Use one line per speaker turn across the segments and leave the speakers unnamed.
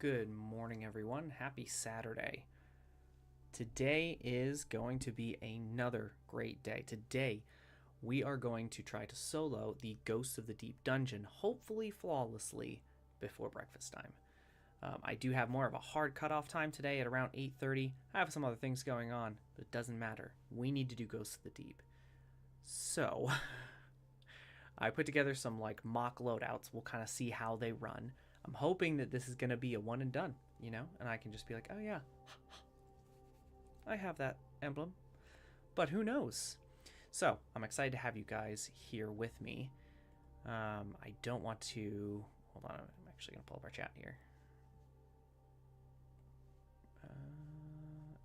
Good morning, everyone. Happy Saturday. Today is going to be another great day. Today, we are going to try to solo the Ghosts of the Deep dungeon, hopefully flawlessly, before breakfast time. I do have more of a hard cutoff time today at around 8:30. I have some other things going on, but it doesn't matter. We need to do Ghosts of the Deep. So, I put together some mock loadouts. We'll kind of see how they run. I'm hoping that this is going to be a one and done, and I can just be like, oh yeah, I have that emblem. But who knows? So I'm excited to have you guys here with me. I don't want to... Hold on, I'm actually going to pull up our chat here.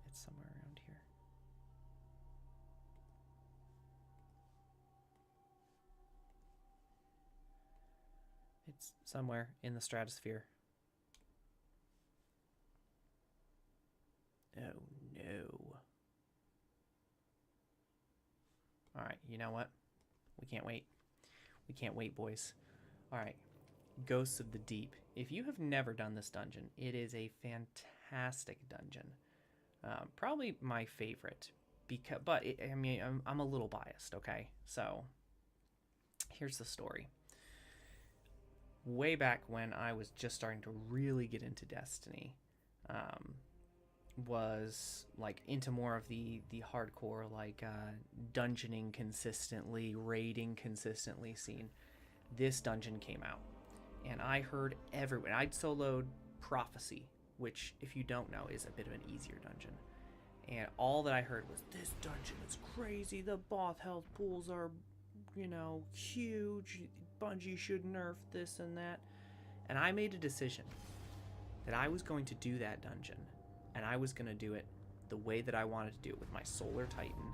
It's somewhere around here. It's somewhere in the stratosphere. Oh no. Alright, you know what? We can't wait. We can't wait, boys. Alright, Ghosts of the Deep. If you have never done this dungeon, it is a fantastic dungeon. Probably my favorite. But I'm a little biased, okay? So, here's the story. Way back when I was just starting to really get into Destiny, was into more of the hardcore dungeoning consistently, raiding consistently scene. This dungeon came out, and I heard everyone. I'd soloed Prophecy, which, if you don't know, is a bit of an easier dungeon, and all that I heard was, this dungeon is crazy, the boss health pools are huge, Bungie should nerf this and that. And I made a decision that I was going to do that dungeon, and I was going to do it the way that I wanted to do it, with my Solar Titan.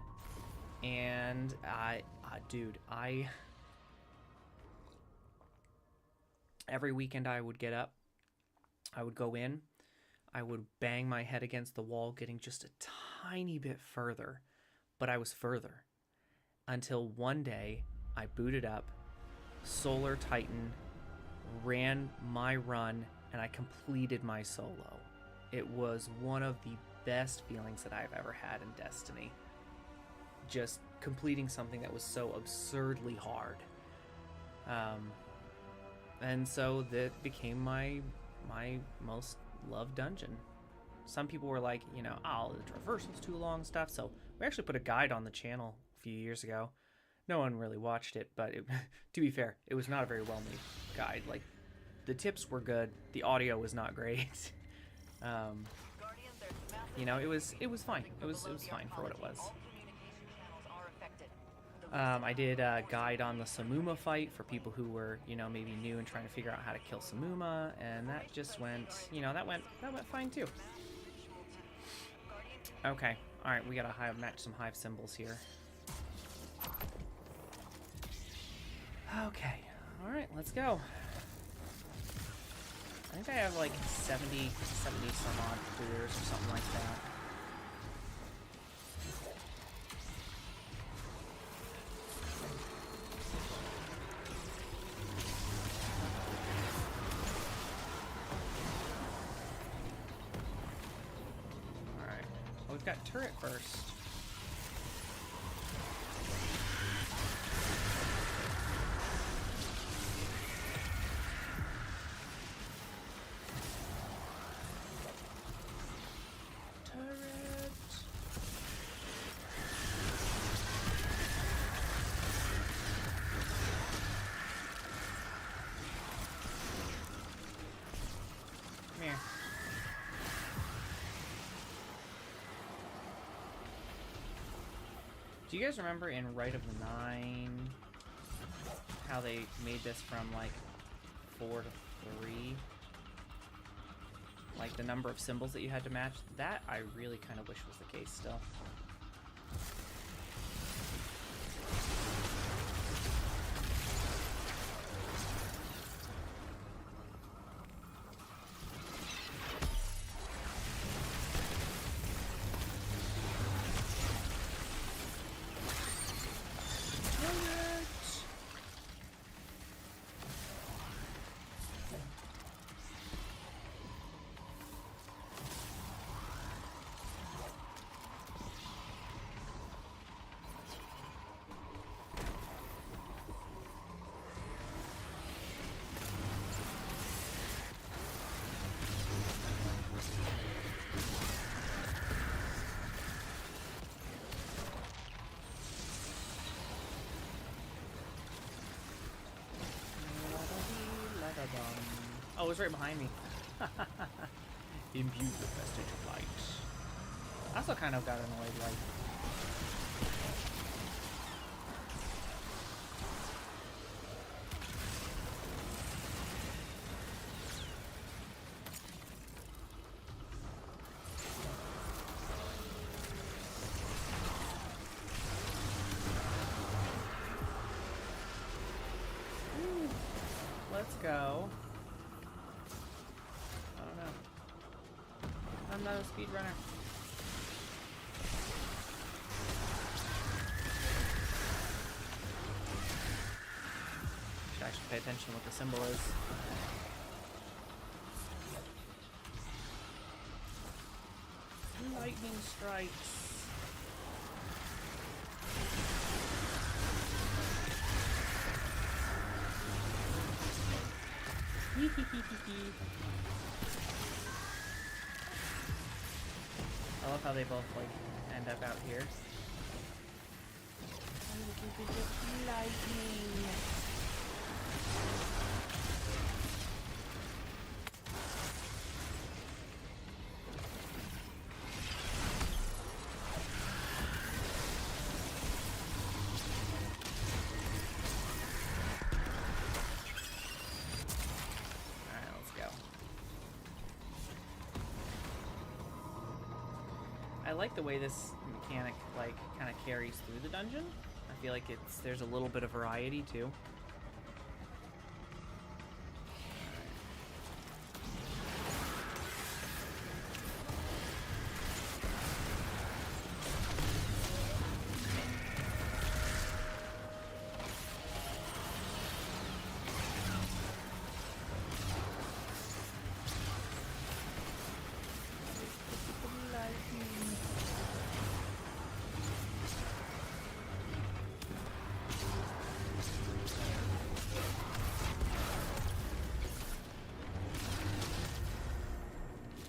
And every weekend I would get up, I would go in, I would bang my head against the wall, getting just a tiny bit further, but I was further. Until one day, I booted up, Solar Titan, ran my run, and I completed my solo. It was one of the best feelings that I've ever had in Destiny. Just completing something that was so absurdly hard. And so that became my most loved dungeon. Some people were like, the traversal's too long, stuff. So we actually put a guide on the channel a few years ago. No one really watched it, but to be fair, it was not a very well-made guide. The tips were good, the audio was not great. It was fine. It was fine for what it was. I did a guide on the Samuma fight for people who were, maybe new and trying to figure out how to kill Samuma, and that just went, that went fine too. Okay, all right, we gotta match some hive symbols here. Okay, all right, let's go. I think I have 70 some odd clears or something like that. Alright, well, we've got turret first. Do you guys remember in Rite of the Nine how they made this from 4 to 3? The number of symbols that you had to match? That I really kind of wish was the case still. it was right behind me. Imbue with vestige of light. I also kind of got annoyed, like... Let's go. I don't know. I'm not a speedrunner. Should actually pay attention to what the symbol is. Lightning strikes. I love how they both like end up out here. Lightning. I like the way this mechanic like kind of carries through the dungeon. I feel like there's a little bit of variety too.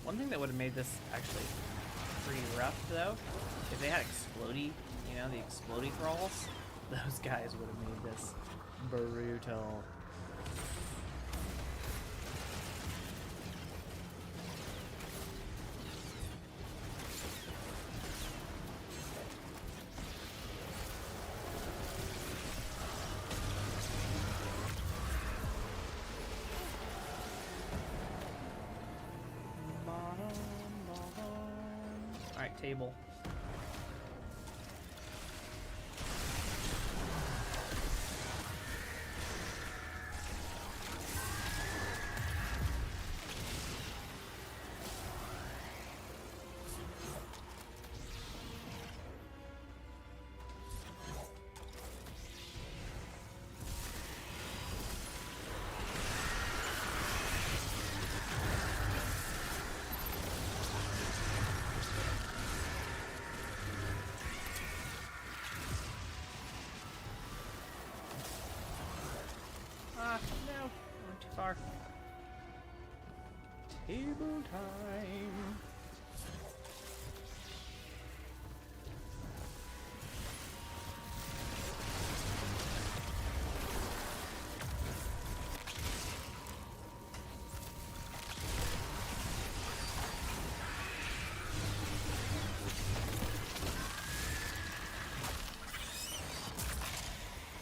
One thing that would have made this actually pretty rough, though, if they had explodey, you know, the explodey thralls, those guys would have made this brutal. Alright, table. No, went too far. Table time.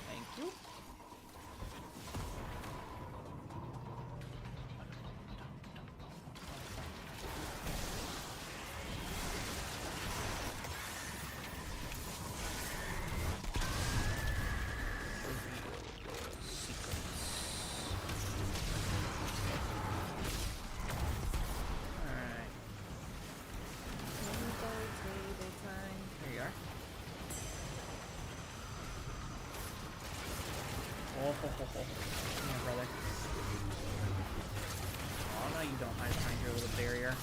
Thank you. Come here, brother. Oh, no, you don't hide behind your little barrier.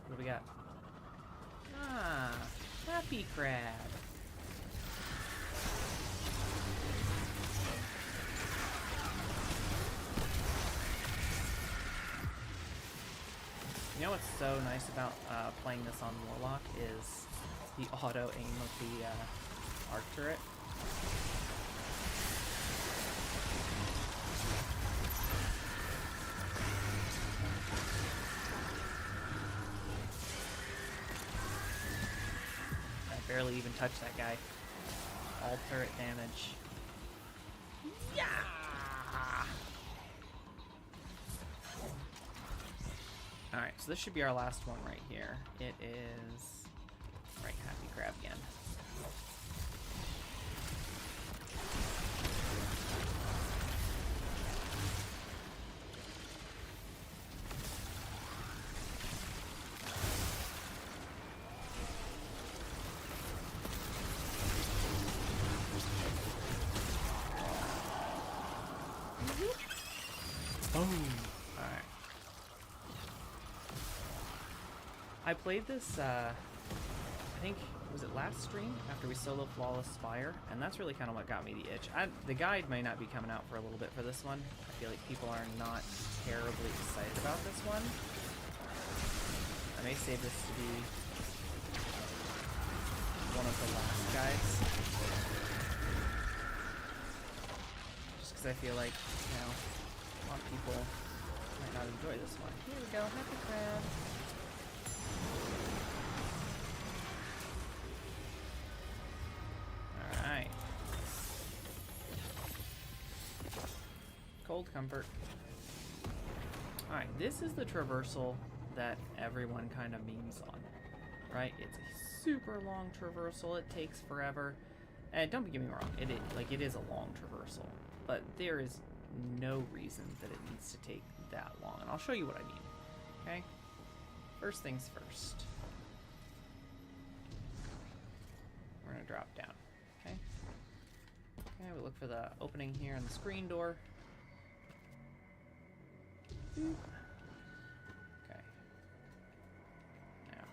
What do we got? Ah. Happy crab. You know what's so nice about playing this on Warlock is the auto aim of the arc turret. I barely even touched that guy. All turret damage. Yeah! Alright, so this should be our last one right here. It is... Right, Happy Crab again. Boom! Alright. I played this, I think, was it last stream after we solo Flawless Spire? And that's really kind of what got me the itch. The guide may not be coming out for a little bit for this one. I feel like people are not terribly excited about this one. I may save this to be one of the last guides. Just because I feel like, you know, a lot of people might not enjoy this one. Here we go, Happy Crab. Alright. Cold Comfort. Alright, this is the traversal that everyone kind of memes on, right? It's a super long traversal, it takes forever. And don't get me wrong, it is a long traversal, but there is no reason that it needs to take that long. And I'll show you what I mean, okay? First things first. We're gonna drop down, okay? Okay, we look for the opening here in the screen door. Boop. Okay. Now,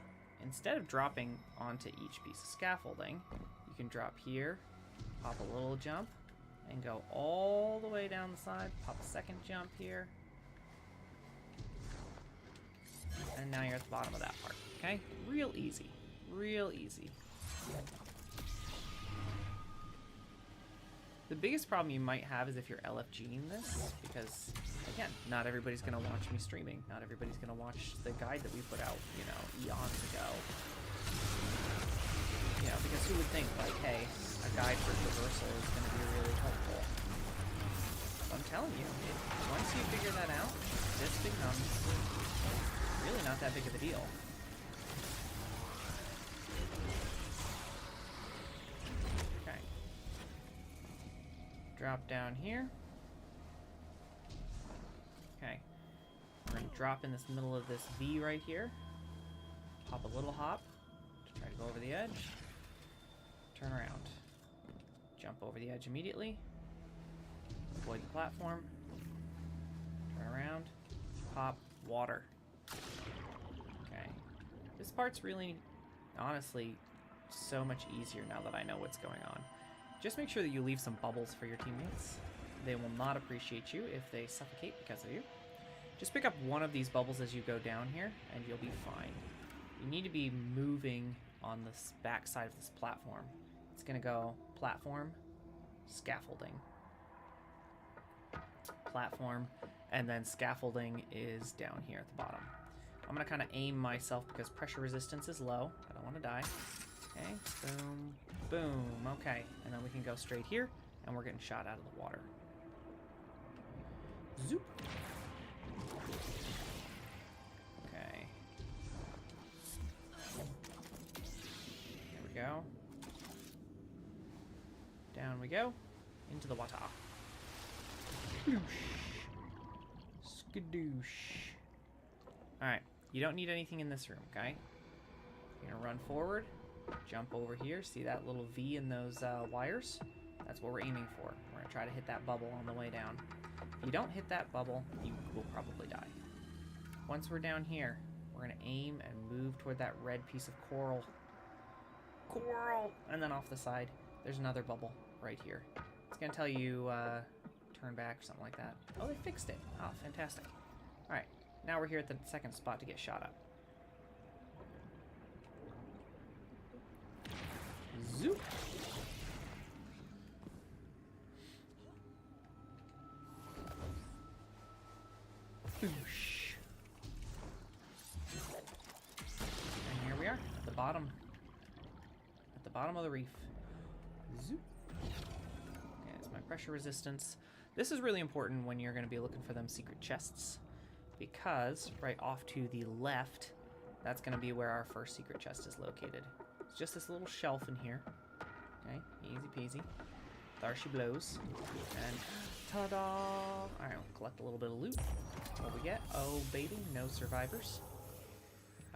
instead of dropping onto each piece of scaffolding, you can drop here, pop a little jump, and go all the way down the side, pop a second jump here, and now you're at the bottom of that part, okay? Real easy, real easy. The biggest problem you might have is if you're LFGing this, because, again, not everybody's gonna watch me streaming. Not everybody's gonna watch the guide that we put out, you know, eons ago. You know, because who would think, like, hey, a guide for traversal is gonna be really helpful. I'm telling you, once you figure that out, this becomes really not that big of a deal. Okay. Drop down here. Okay. We're going to drop in this middle of this V right here. Hop a little hop to try to go over the edge. Turn around. Jump over the edge immediately. Avoid the platform. Turn around. Hop. Water. Okay. This part's really, honestly, so much easier now that I know what's going on. Just make sure that you leave some bubbles for your teammates. They will not appreciate you if they suffocate because of you. Just pick up one of these bubbles as you go down here, and you'll be fine. You need to be moving on this back side of this platform. It's going to go platform, scaffolding, platform, and then scaffolding is down here at the bottom. I'm going to kind of aim myself because pressure resistance is low. I don't want to die. Okay, boom, boom, okay. And then we can go straight here, and we're getting shot out of the water. Zoop. Okay. There we go. Down we go. Into the water. Skadoosh. Skadoosh. Alright, you don't need anything in this room, okay? You're gonna run forward, jump over here, see that little V in those wires? That's what we're aiming for. We're gonna try to hit that bubble on the way down. If you don't hit that bubble, you will probably die. Once we're down here, we're gonna aim and move toward that red piece of coral. Coral! Oh, and then off the side, there's another bubble right here. It's going to tell you turn back or something like that. Oh, they fixed it. Oh, fantastic. All right, now we're here at the second spot to get shot up. Zoop. Boosh. And here we are at the bottom. At the bottom of the reef. Zoop. Okay, that's my pressure resistance. This is really important when you're going to be looking for them secret chests, because right off to the left, that's going to be where our first secret chest is located. It's just this little shelf in here. Okay, easy peasy. There she blows. And ta-da! Alright, we'll collect a little bit of loot. What we get? Oh, baby, no survivors.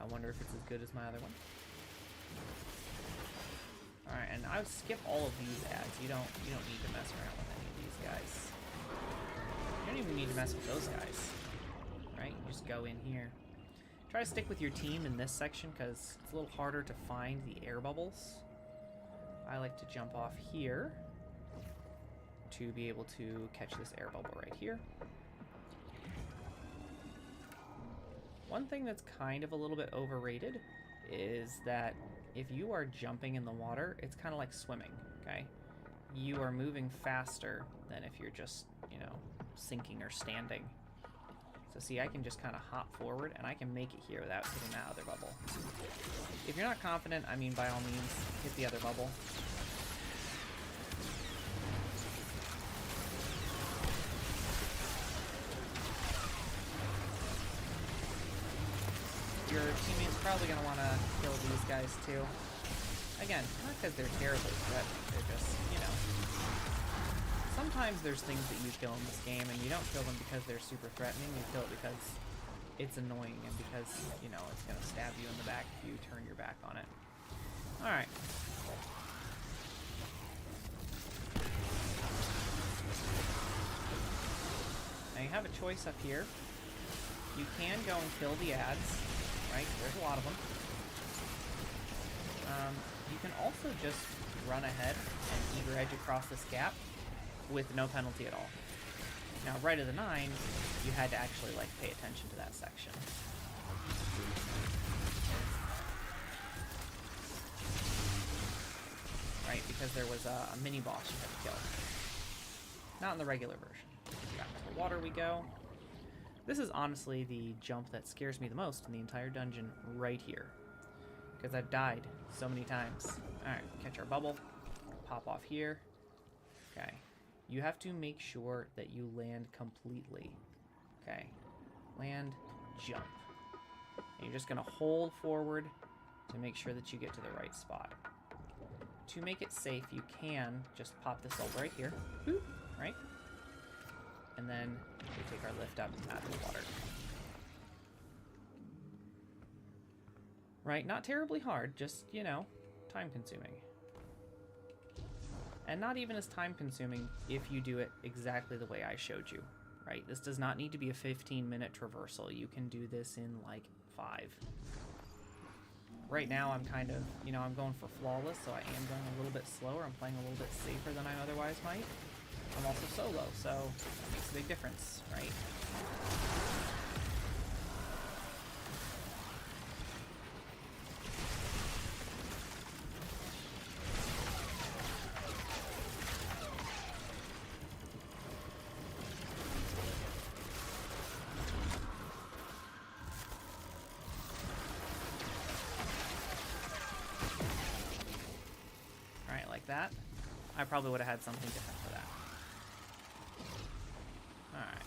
I wonder if it's as good as my other one. Alright, and I've skipped all of these ads. You don't need to mess around with any of these guys. You don't even need to mess with those guys. Right? You just go in here. Try to stick with your team in this section because it's a little harder to find the air bubbles. I like to jump off here to be able to catch this air bubble right here. One thing that's kind of a little bit overrated is that if you are jumping in the water, it's kind of like swimming, okay? You are moving faster than if you're just, you know, sinking or standing. So see, I can just kind of hop forward and I can make it here without hitting that other bubble. If you're not confident, I mean, by all means, hit the other bubble. Your teammate's probably going to want to kill these guys too. Again, not because they're terribly threatening, they're just, you know. Sometimes there's things that you kill in this game and you don't kill them because they're super threatening, you kill it because it's annoying and because, you know, it's going to stab you in the back if you turn your back on it. Alright. Now you have a choice up here. You can go and kill the ads. Right? There's a lot of them. You can also just run ahead and eager edge across this gap with no penalty at all. Now, right of the 9, you had to actually, like, pay attention to that section. Right? Because there was a mini-boss you had to kill. Not in the regular version. Back to the water we go. This is honestly the jump that scares me the most in the entire dungeon right here. Because I've died so many times. Alright, catch our bubble. Pop off here. Okay. You have to make sure that you land completely. Okay. Land, jump. And you're just going to hold forward to make sure that you get to the right spot. To make it safe, you can just pop this over right here. Boop, right? And then we take our lift up out of the water. Right, not terribly hard, just, you know, time-consuming. And not even as time-consuming if you do it exactly the way I showed you, right? This does not need to be a 15-minute traversal. You can do this in, like, 5. Right now, I'm kind of, you know, I'm going for flawless, so I am going a little bit slower. I'm playing a little bit safer than I otherwise might. I'm also solo, so that makes a big difference, right? Alright, like that. I probably would have had something different for that. Alright.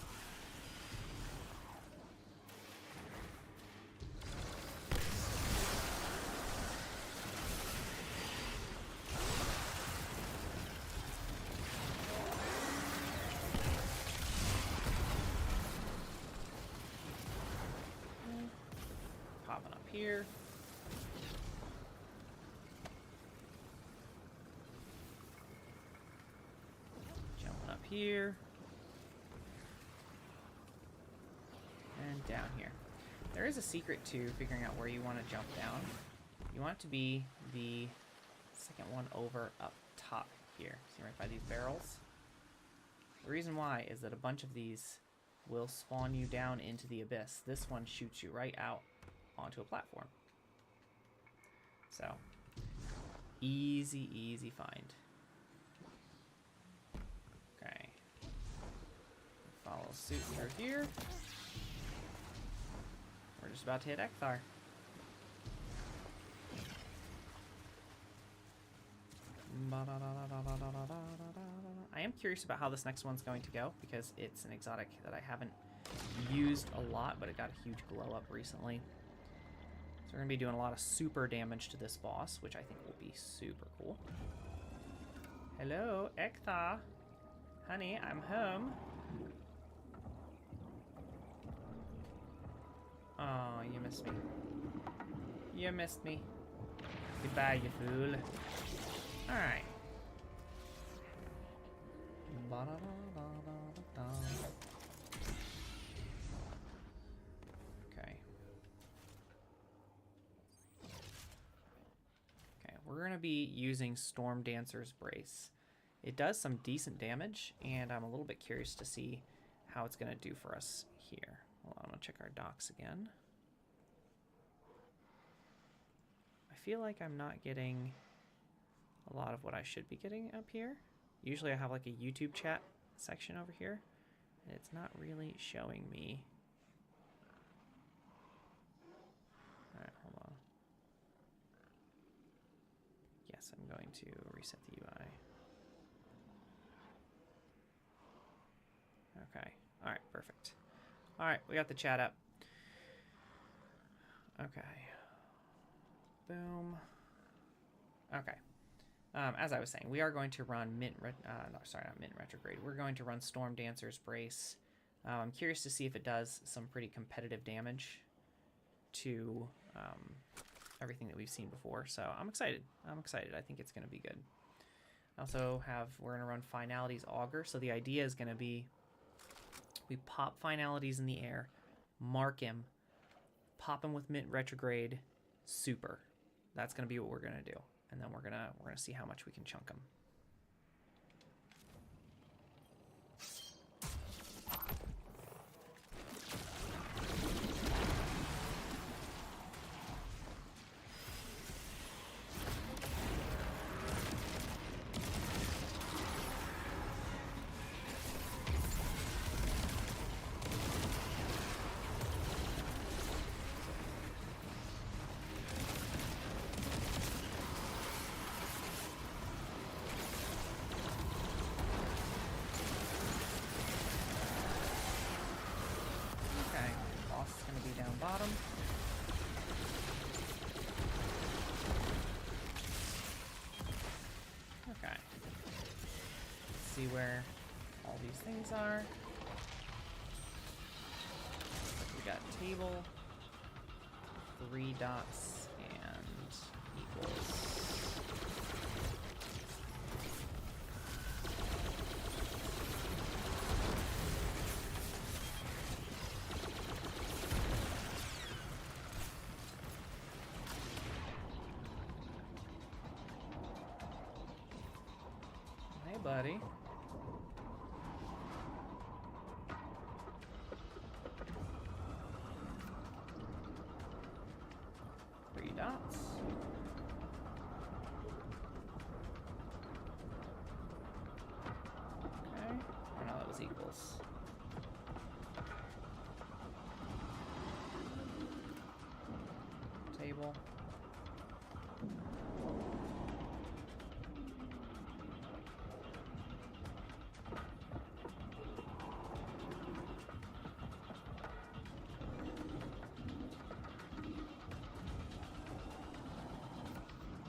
Popping up here. Jumping up here. And down here. There is a secret to figuring out where you want to jump down. You want it to be the second one spawn over up top here. See right by these barrels? The reason why is that a bunch of these will spawn you down into the abyss. This one shoots you right out onto a platform. So, easy, easy find. Okay. Follow suit through here. We're just about to hit Ekthar. I am curious about how this next one's going to go because it's an exotic that I haven't used a lot, but it got a huge glow up recently. So we're going to be doing a lot of super damage to this boss, which I think will be super cool. Hello, Ekthar. Honey, I'm home. Oh, you missed me. You missed me. Goodbye, you fool. Alright. Okay. Okay, we're going to be using Storm Dancer's Brace. It does some decent damage, and I'm a little bit curious to see how it's going to do for us here. Hold on, I'm going to check our docs again. I feel like I'm not getting a lot of what I should be getting up here. Usually I have like a YouTube chat section over here, and it's not really showing me. Alright, hold on. Yes, I'm going to reset the UI. Okay, alright, perfect. Alright, we got the chat up. Okay. Boom. Okay. As I was saying, we are going to run not Mint Retrograde. We're going to run Storm Dancer's Brace. I'm curious to see if it does some pretty competitive damage to everything that we've seen before. So I'm excited. I'm excited. I think it's going to be good. Also we're going to run Finality's Augur. So the idea is going to be we pop Finalities in the air, mark him, pop him with Mint Retrograde, super. That's going to be what we're going to do. And then we're gonna see how much we can chunk them. Bottom. Okay. Let's see where all these things are. We got table, 3 dots, and equals. Buddy. Three dots. Okay. Oh no, that was equals. Table.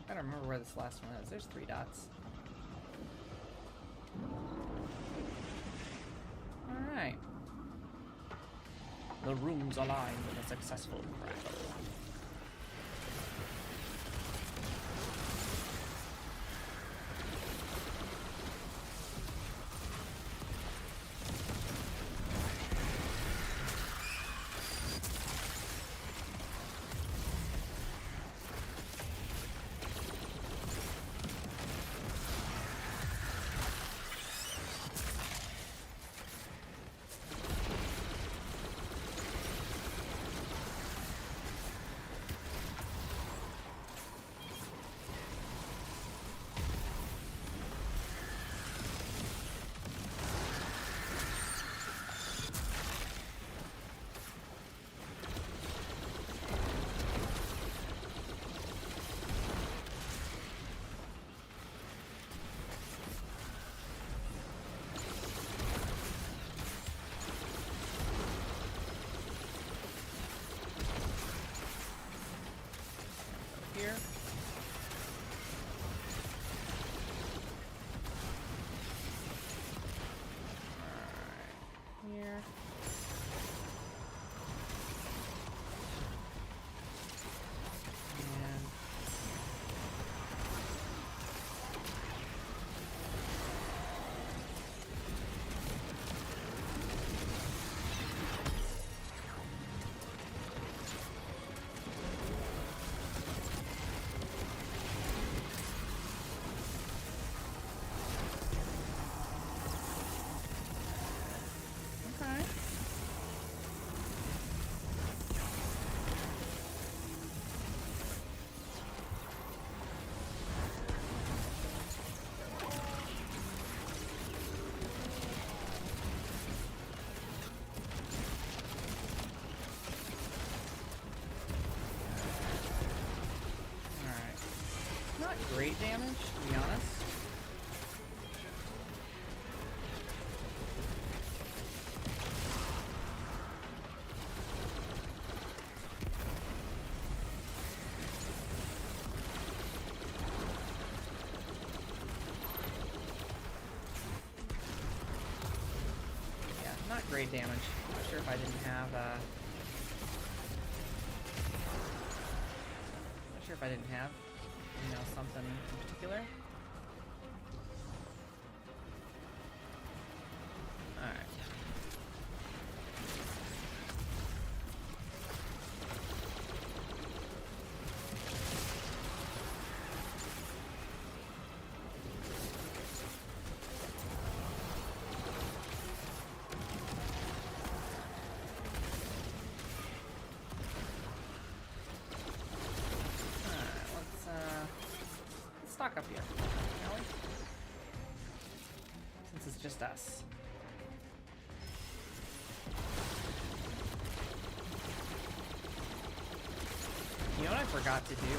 I don't remember where this last one is. There's 3 dots. Alright. The rooms align with a successful crackle. damage, to be honest. Yeah, not great damage. Not sure if I didn't have you know, something in particular. Alright. Stock up here, shall we? Since it's just us. You know what I forgot to do?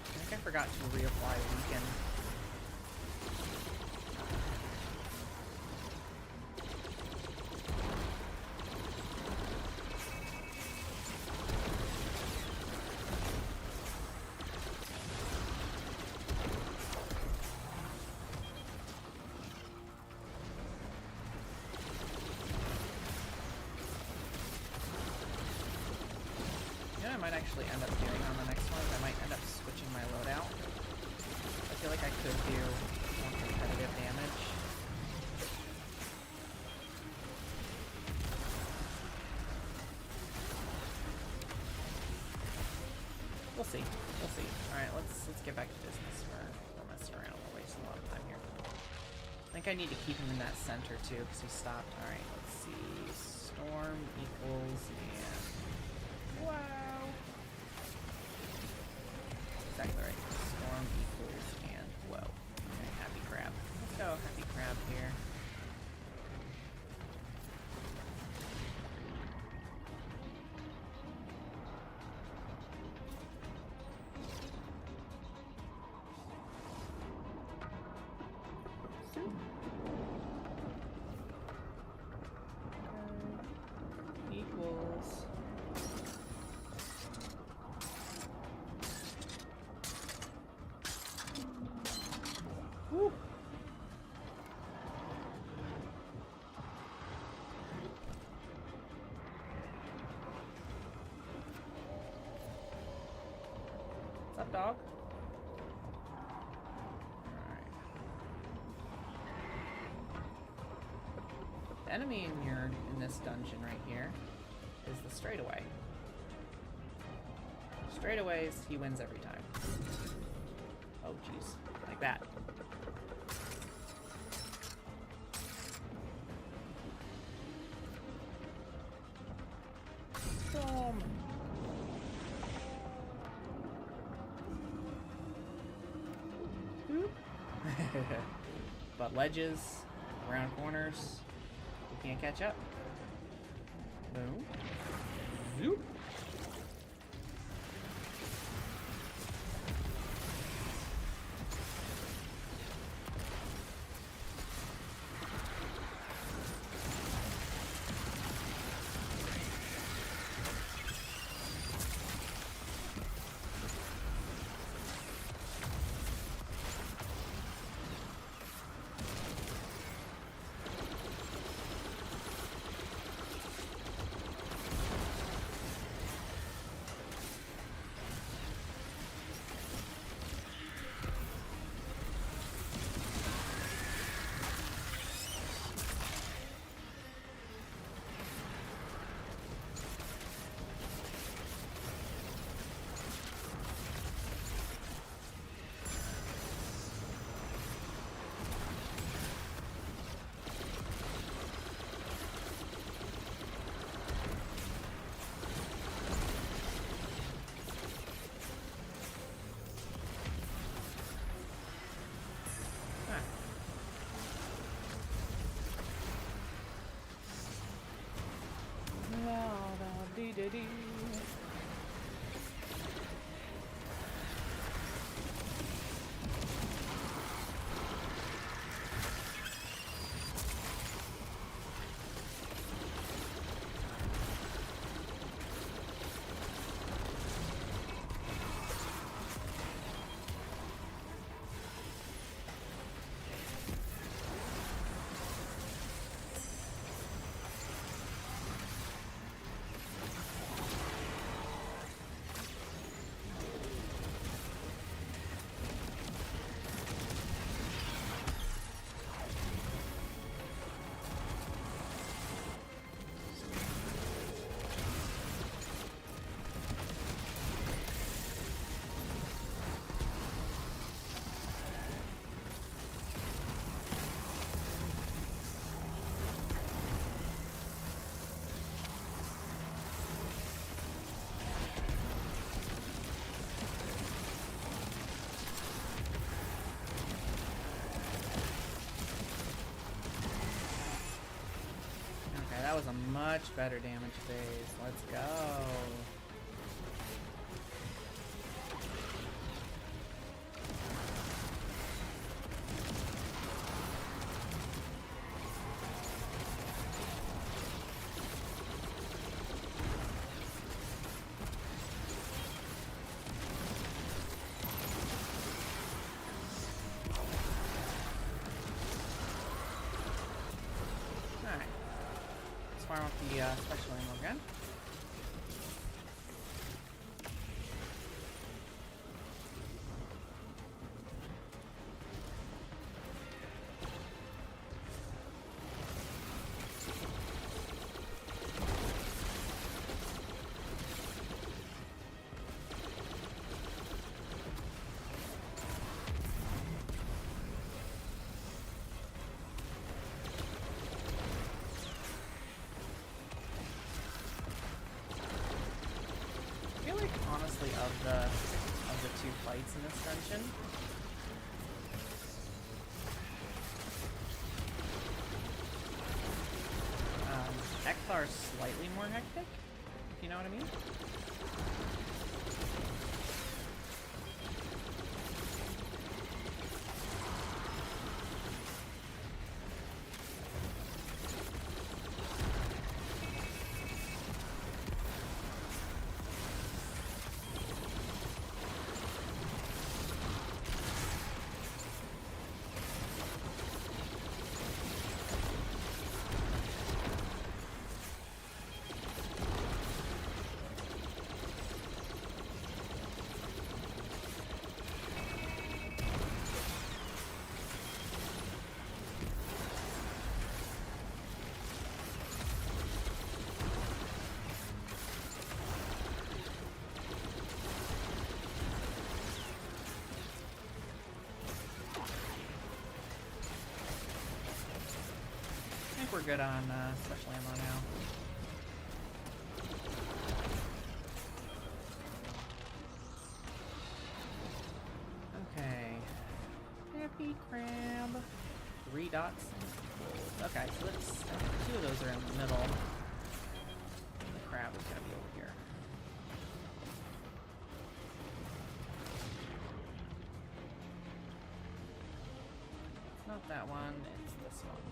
I think I forgot to reapply Weaken. I might actually end up doing on the next one is I might end up switching my loadout. I feel like I could do more competitive damage. We'll see. We'll see. Alright, let's get back to business. We're messing around. We're wasting a lot of time here. I think I need to keep him in that center too, because he stopped. Alright, let's see. Storm equals and wow. Exactly right. Storm equals and whoa. Okay, Happy Crab. Let's go Happy Crab here. Equals. Woo. What's up, dog? Alright. The enemy in this dungeon right here is the straightaway. Straightaways, he wins every time. Oh, jeez. Like that. Boom. But ledges, around corners, we can't catch up. Boom. Zoop.
much better damage phase. Let's go. Fire off the special ammo again. Honestly, of the two fights in this dungeon, Ekthar's slightly more hectic, if you know what I mean. I think we're good on special ammo now. Okay. Happy crab. 3 dots. Okay, so let's. 2 of those are in the middle. The crab is gonna be over here. It's not that one, it's this one.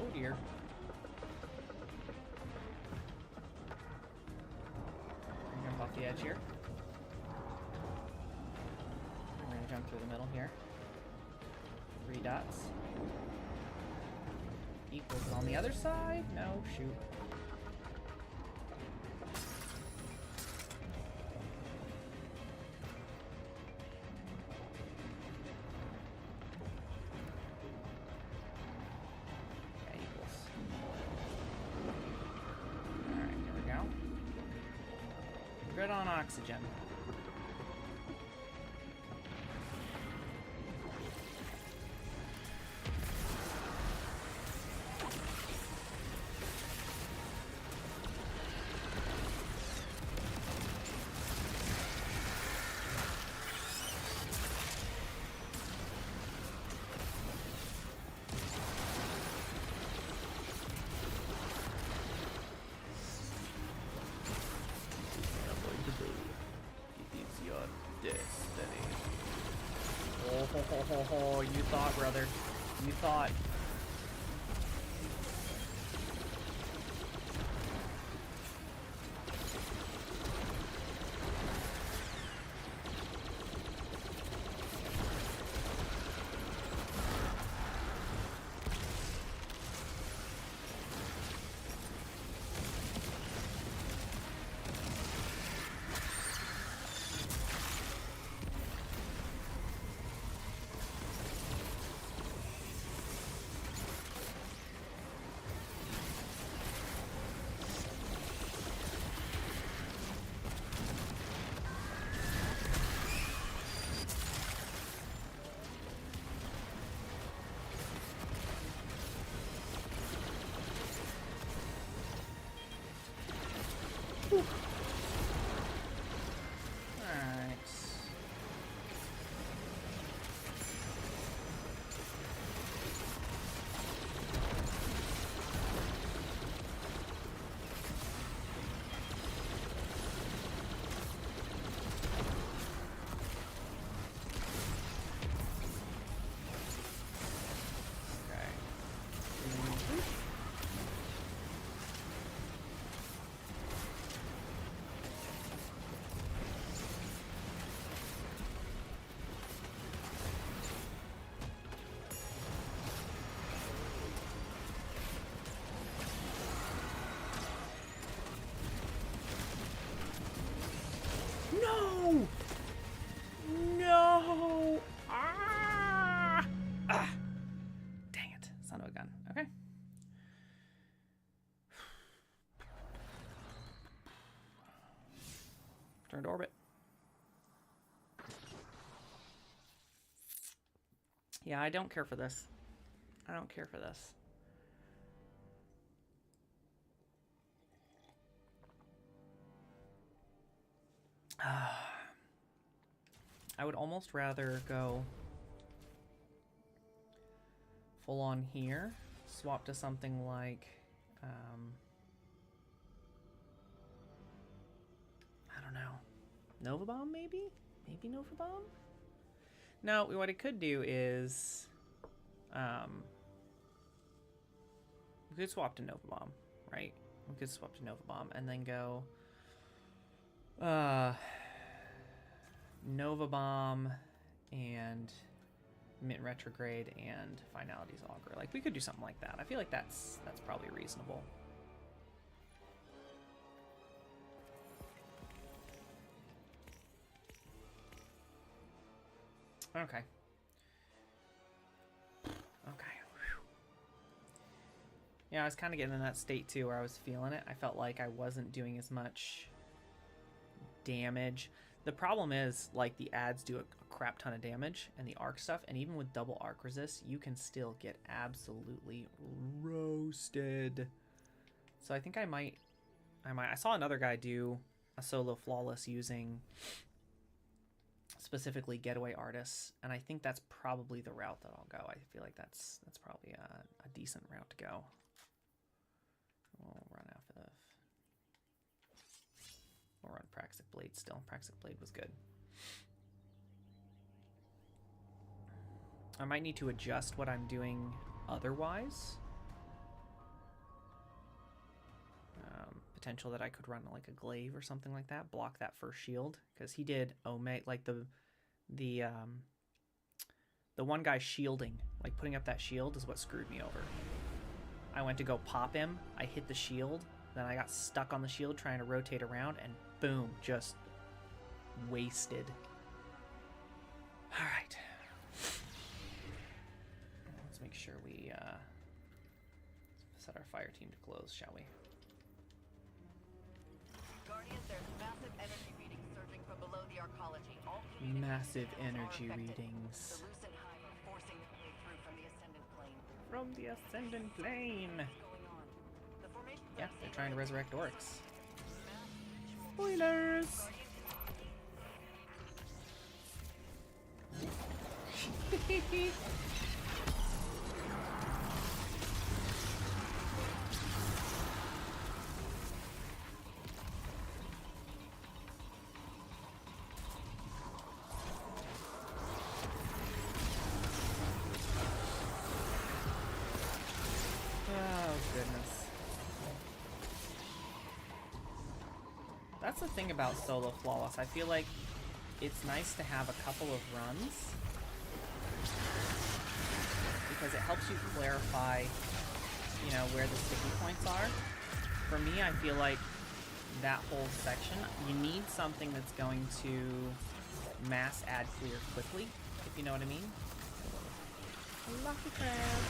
Oh dear. I'm gonna buff the edge here. I'm gonna jump through the middle here. 3 dots. Equals it on the other side? No, shoot. Good on oxygen. Oh, you thought, brother. You thought.
Return to orbit. Yeah, I don't care for this. I don't care for this. I would almost rather go full on here, swap to something like, I don't know, Nova Bomb maybe? Maybe Nova Bomb? No, what I could do is, we could swap to Nova Bomb, right? We could swap to Nova Bomb and then go, Nova Bomb and Mint Retrograde and Finality's Augur. Like, we could do something like that. I feel like that's probably reasonable. Okay. Okay. Whew. Yeah, I was kind of getting in that state too where I was feeling it. I felt like I wasn't doing as much damage. The problem is, like, the ads do a crap ton of damage and the arc stuff, and even with double arc resist, you can still get absolutely roasted. So I think I saw another guy do a solo flawless using specifically getaway artists, and I think that's probably the route that I'll go. I feel like that's probably a decent route to go. We'll run We'll run Praxic Blade still. Praxic Blade was good. I might need to adjust what I'm doing otherwise. Potential that I could run like a glaive or something like that, block that first shield, because he did Omega, like the one guy shielding, like putting up that shield is what screwed me over. I went to go pop him, I hit the shield, then I got stuck on the shield trying to rotate around, and boom, just wasted. All right, let's make sure we set our fire team to close, shall we?
Guardians, there's massive energy readings surging from below the arcology. All
Massive energy readings.
The Lucent Hive are forcing their way through from the ascendant plane.
From the ascendant plane.
What's going on? The formations
Yeah,
I'm
they're
seeing
trying to
are
resurrect orcs.
massive.
Spoilers! Oh, goodness. That's the thing about Solo Flawless. I feel like it's nice to have a couple of runs because it helps you clarify, you know, where the sticky points are. For me, I feel like that whole section, you need something that's going to mass ad clear quickly, if you know what I mean. Lucky crab.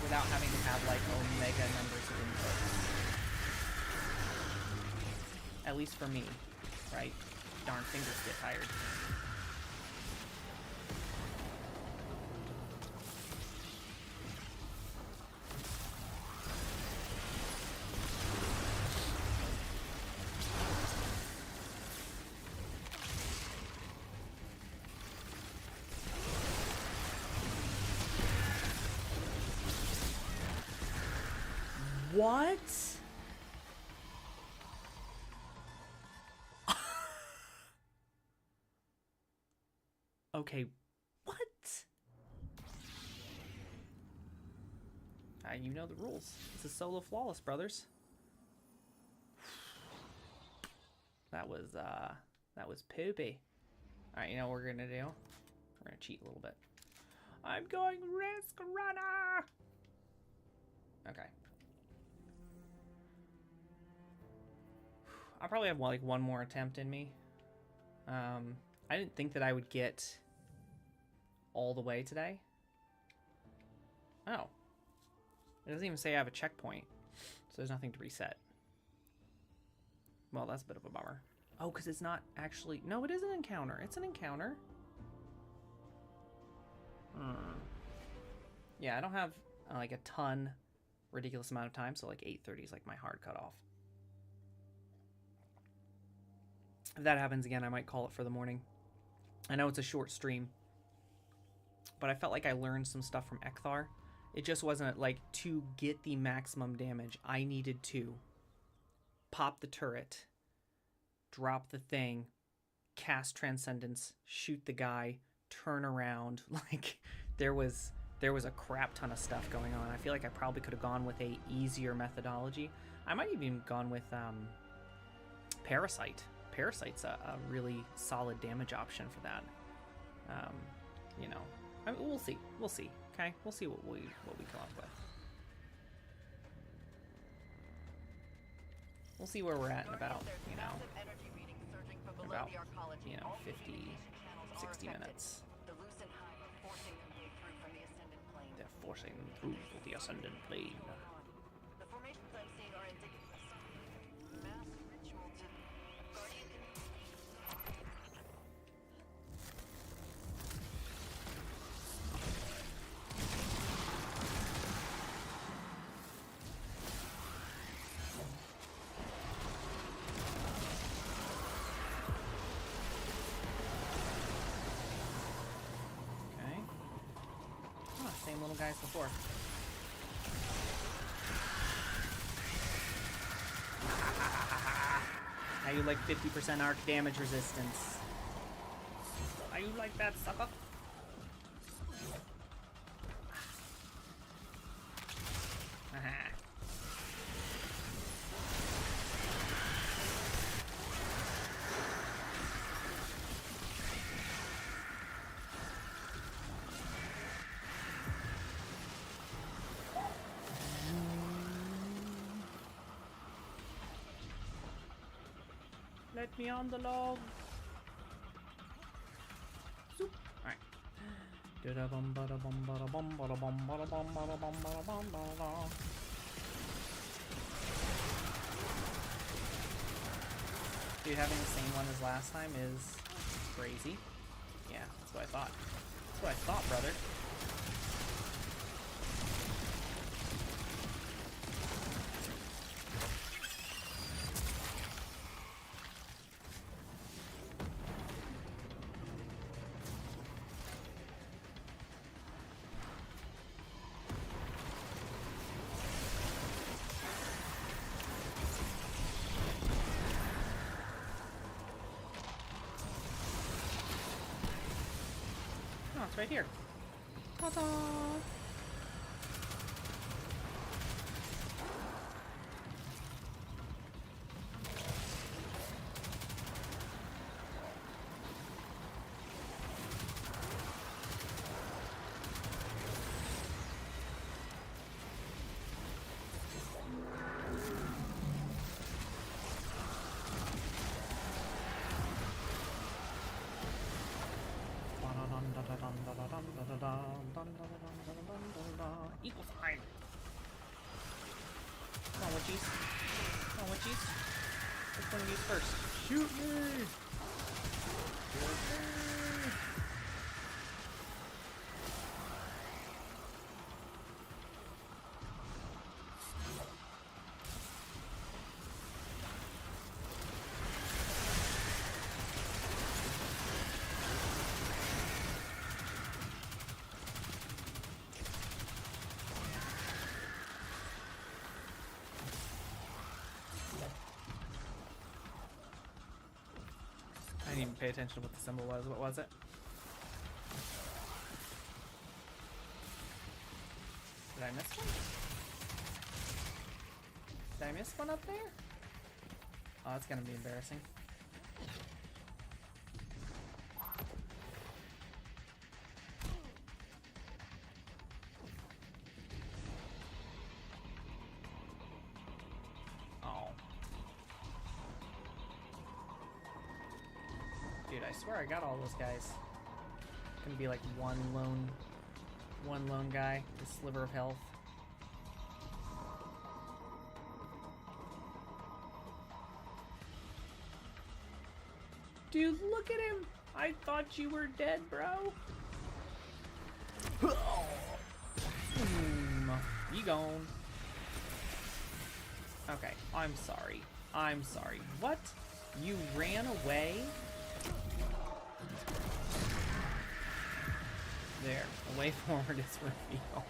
Without having to have like omega numbers of inputs. At least for me, right? Darn fingers get tired. What? Okay, what? You know the rules. It's a Solo Flawless, brothers. That was poopy. Alright, you know what we're gonna do? We're gonna cheat a little bit. I'm going Risk Runner! Okay. I'll probably have like one more attempt in me. I didn't think that I would get all the way today. Oh. It doesn't even say I have a checkpoint. So there's nothing to reset. Well, that's a bit of a bummer. Oh, because it's not actually... No, it is an encounter. It's an encounter. Yeah, I don't have like a ton, ridiculous amount of time, so like 8:30 is like my hard cutoff. If that happens again, I might call it for the morning. I know it's a short stream, but I felt like I learned some stuff from Ekthar. It just wasn't like, to get the maximum damage, I needed to pop the turret, drop the thing, cast Transcendence, shoot the guy, turn around. Like, there was a crap ton of stuff going on. I feel like I probably could have gone with a easier methodology. I might even gone with Parasite. Parasite's a really solid damage option for that. You know, I mean, we'll see. We'll see. Okay, we'll see what we come up with. We'll see where we're at in about, you know, about, 50, 60 minutes. They're forcing them through the Ascendant Plane.
The formations I'm seeing are indicative. Mass ritual to guardian.
Okay. Oh, same little guys before. How you like 50% arc damage resistance? How you like that, sucker? Aha. Let me on the log. Zoop. Alright. Dude, having the same one as last time is crazy. Yeah, that's what I thought. That's what I thought, brother. Oh, it's right here. Ta-da! Equal sign. Come on, witchies. Come on, witchies. Which one of these first? Shoot me! Shoot me! I didn't even pay attention to what the symbol was. What was it? Did I miss one? Did I miss one up there? Oh, that's gonna be embarrassing. Dude, I swear I got all those guys. It's gonna be like one lone
one lone guy, the sliver of health. Dude, look at him! I thought you were dead, bro. You gone. Okay, I'm sorry. I'm sorry. What? You ran away? There. A way forward is revealed.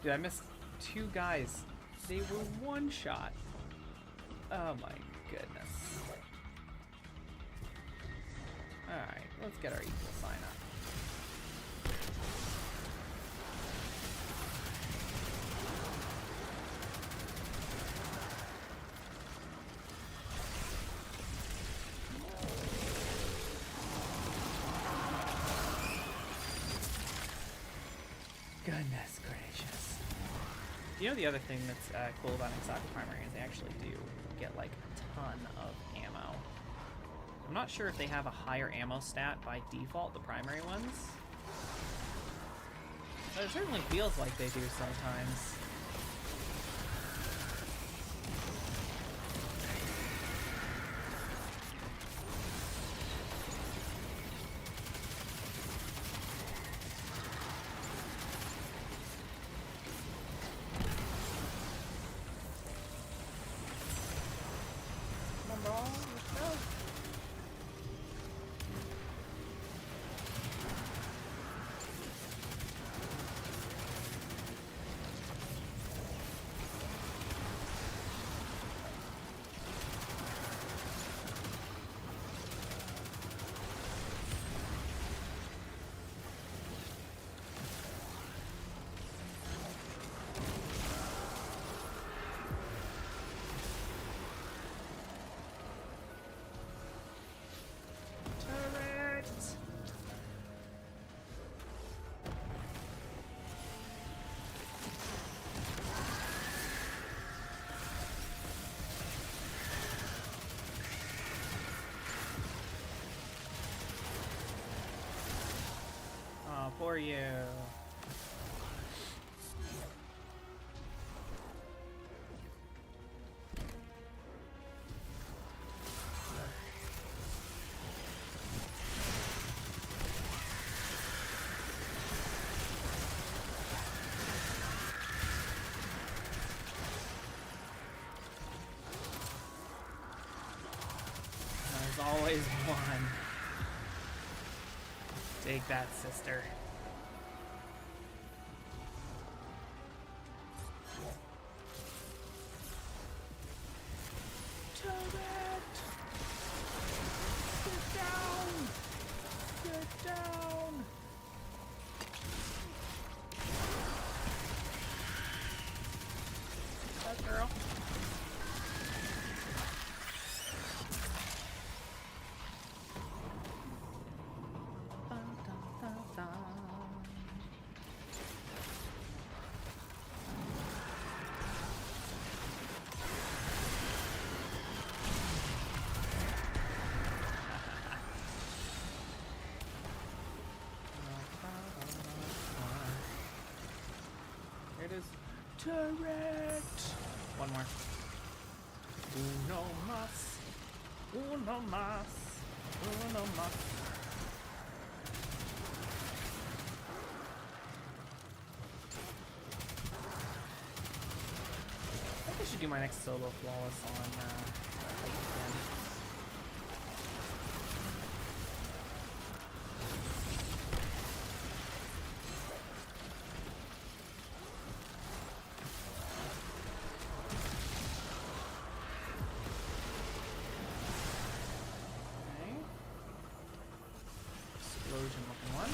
Dude, I missed 2 guys. They were one shot. Oh my goodness. Alright, let's get our equal sign up. Goodness gracious. You know the other thing that's cool about Exotic Primary is they actually do get like a ton of ammo. I'm not sure if they have a higher ammo stat by default, the primary ones. But it certainly feels like they do sometimes. Come on, bro. Let's go. Turret! Oh, poor you. There's always one. Take that, sister. Turret! Get down! Get down! That girl. Here it is. Turret! One more. Uno mas. Uno mas. Uno mas. I think I should do my next solo flawless on Titan again. Okay. Explosion looking one.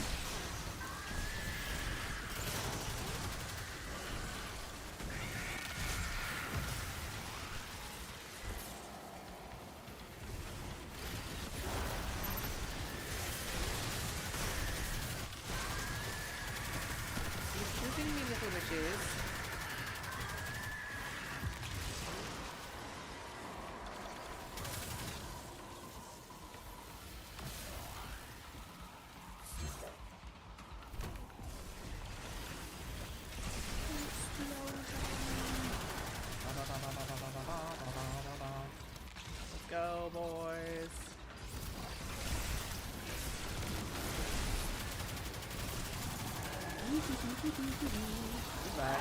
Goodbye.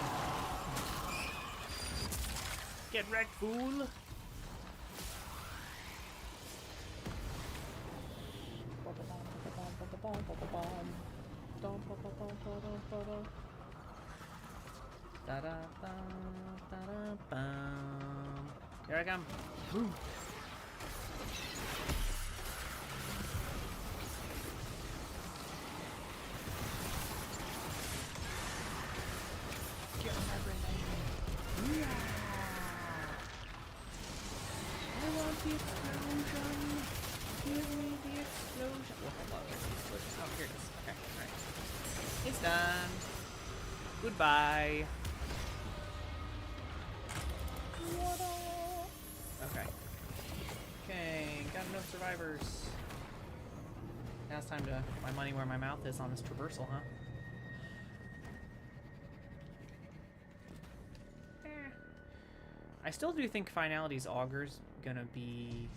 Get wrecked, fool! Here I come. Woo. Get everything. Yeah. I want the explosion. Give me the explosion. Well, hold on. Where's the explosion? Oh, here it is. Okay, alright. It's done. Goodbye. Okay. Okay, got enough survivors. Now it's time to put my money where my mouth is on this traversal, huh? I still do think Finality's Augur's gonna be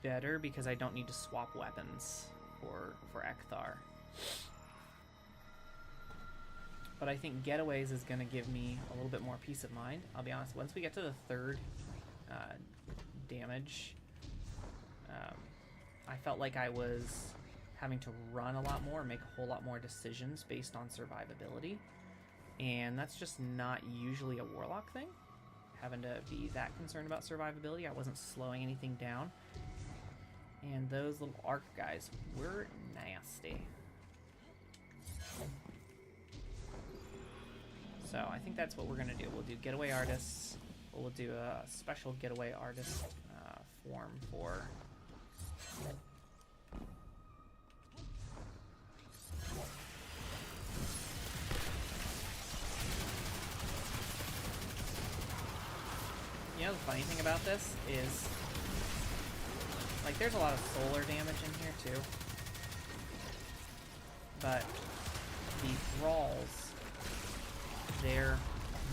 better because I don't need to swap weapons for Ekthar. But I think Getaways is gonna give me a little bit more peace of mind. I'll be honest, once we get to the third damage, I felt like I was having to run a lot more, make a whole lot more decisions based on survivability. And that's just not usually a Warlock thing. Having to be that concerned about survivability. I wasn't slowing anything down. And those little arc guys were nasty. So I think that's what we're gonna do. We'll do Getaway Artists. We'll do a special Getaway Artist form for... You know, the funny thing about this is, like, there's a lot of solar damage in here too, but the thralls, their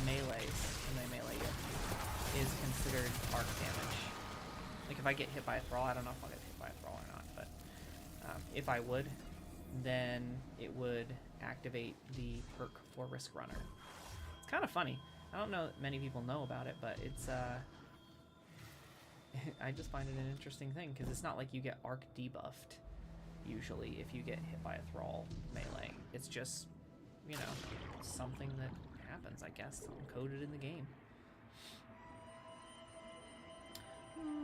melees, when they melee you, is considered arc damage. Like, if I get hit by a thrall, I don't know if I'll get hit by a thrall or not, but if I would, then it would activate the perk for Risk Runner. It's kind of funny. I don't know that many people know about it, but it's, I just find it an interesting thing, because it's not like you get arc debuffed, usually, if you get hit by a thrall melee. It's just, you know, something that happens, I guess, encoded in the game.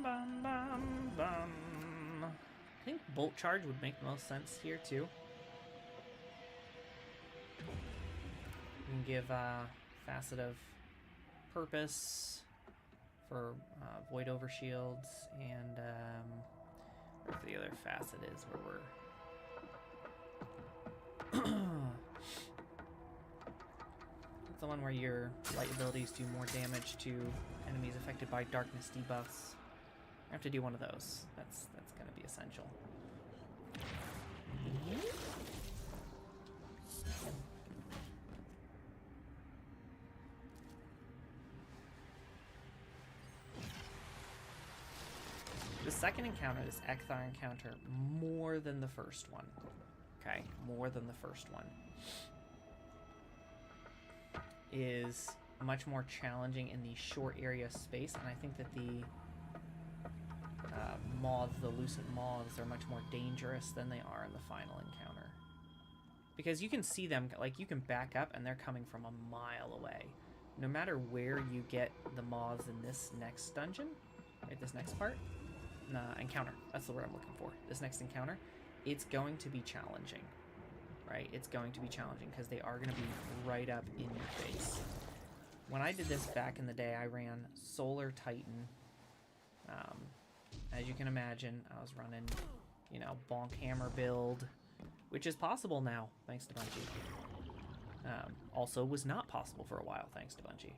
Bum, bum, bum. I think Bolt Charge would make the most sense here, too. You can give Facet of Purpose for Void Overshields, and wherever the other facet is, where we're... It's the one where your light abilities do more damage to enemies affected by darkness debuffs. I have to do one of those. That's going to be essential. The second encounter, this Ekthar encounter, more than the first one. Okay, more than the first one. Is much more challenging in the short area space, and I think that the moths, the Lucent Moths, are much more dangerous than they are in the final encounter. Because you can see them, like, you can back up and they're coming from a mile away. No matter where you get the moths in this next dungeon, right, this next part, encounter, that's the word I'm looking for, this next encounter, it's going to be challenging, right? It's going to be challenging because they are going to be right up in your face. When I did this back in the day, I ran Solar Titan. As you can imagine, I was running, you know, Bonk Hammer build, which is possible now, thanks to Bungie. Also was not possible for a while, thanks to Bungie.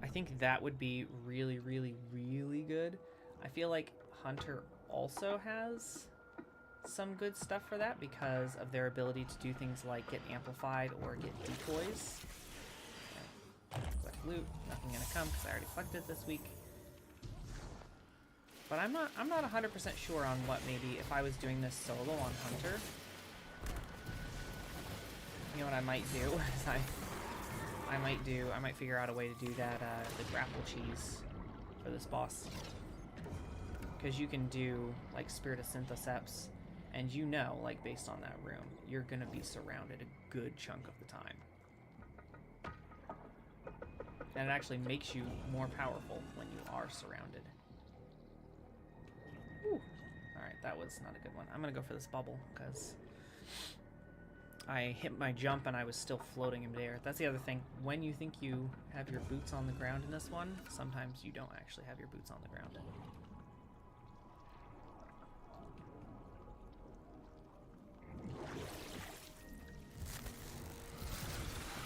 I think that would be really, really, really good. I feel like Hunter also has some good stuff for that because of their ability to do things like get amplified or get decoys. Collect loot, nothing gonna come because I already collected this week. But I'm not 100% sure on what maybe if I was doing this solo on Hunter. You know what I might do is I might figure out a way to do that the grapple cheese for this boss. Because you can do like Spirit of Synthoceps, and you know, like based on that room, you're gonna be surrounded a good chunk of the time. And it actually makes you more powerful when you are surrounded. Whew. Alright, that was not a good one. I'm gonna go for this bubble, because I hit my jump and I was still floating in midair. That's the other thing. When you think you have your boots on the ground in this one, sometimes you don't actually have your boots on the ground.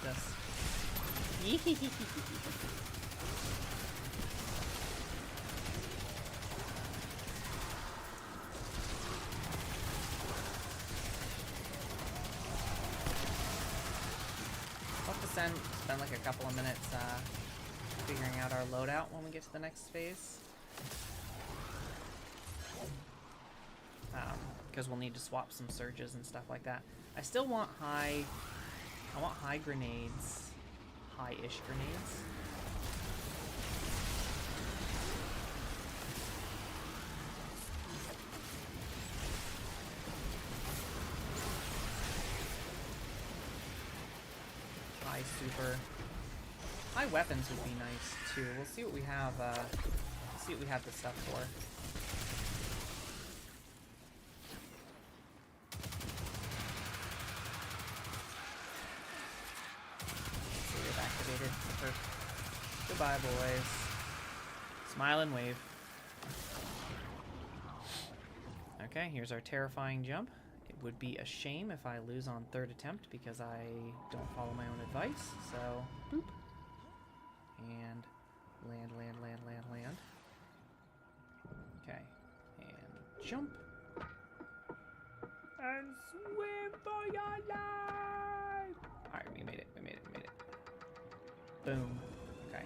This. We'll have to spend like a couple of minutes figuring out our loadout when we get to the next phase. Because we'll need to swap some surges and stuff like that. I still want high grenades. High-ish grenades. High super. High weapons would be nice too. We'll see what we have. See what we have the stuff for. Activated. Perfect. Goodbye, boys. Smile and wave. Okay, here's our terrifying jump. It would be a shame if I lose on third attempt because I don't follow my own advice. So, boop. And land, land, land, land, land. Okay. And jump. And swim for your life! Alright, we made it, we made it, we made it. Boom. Okay.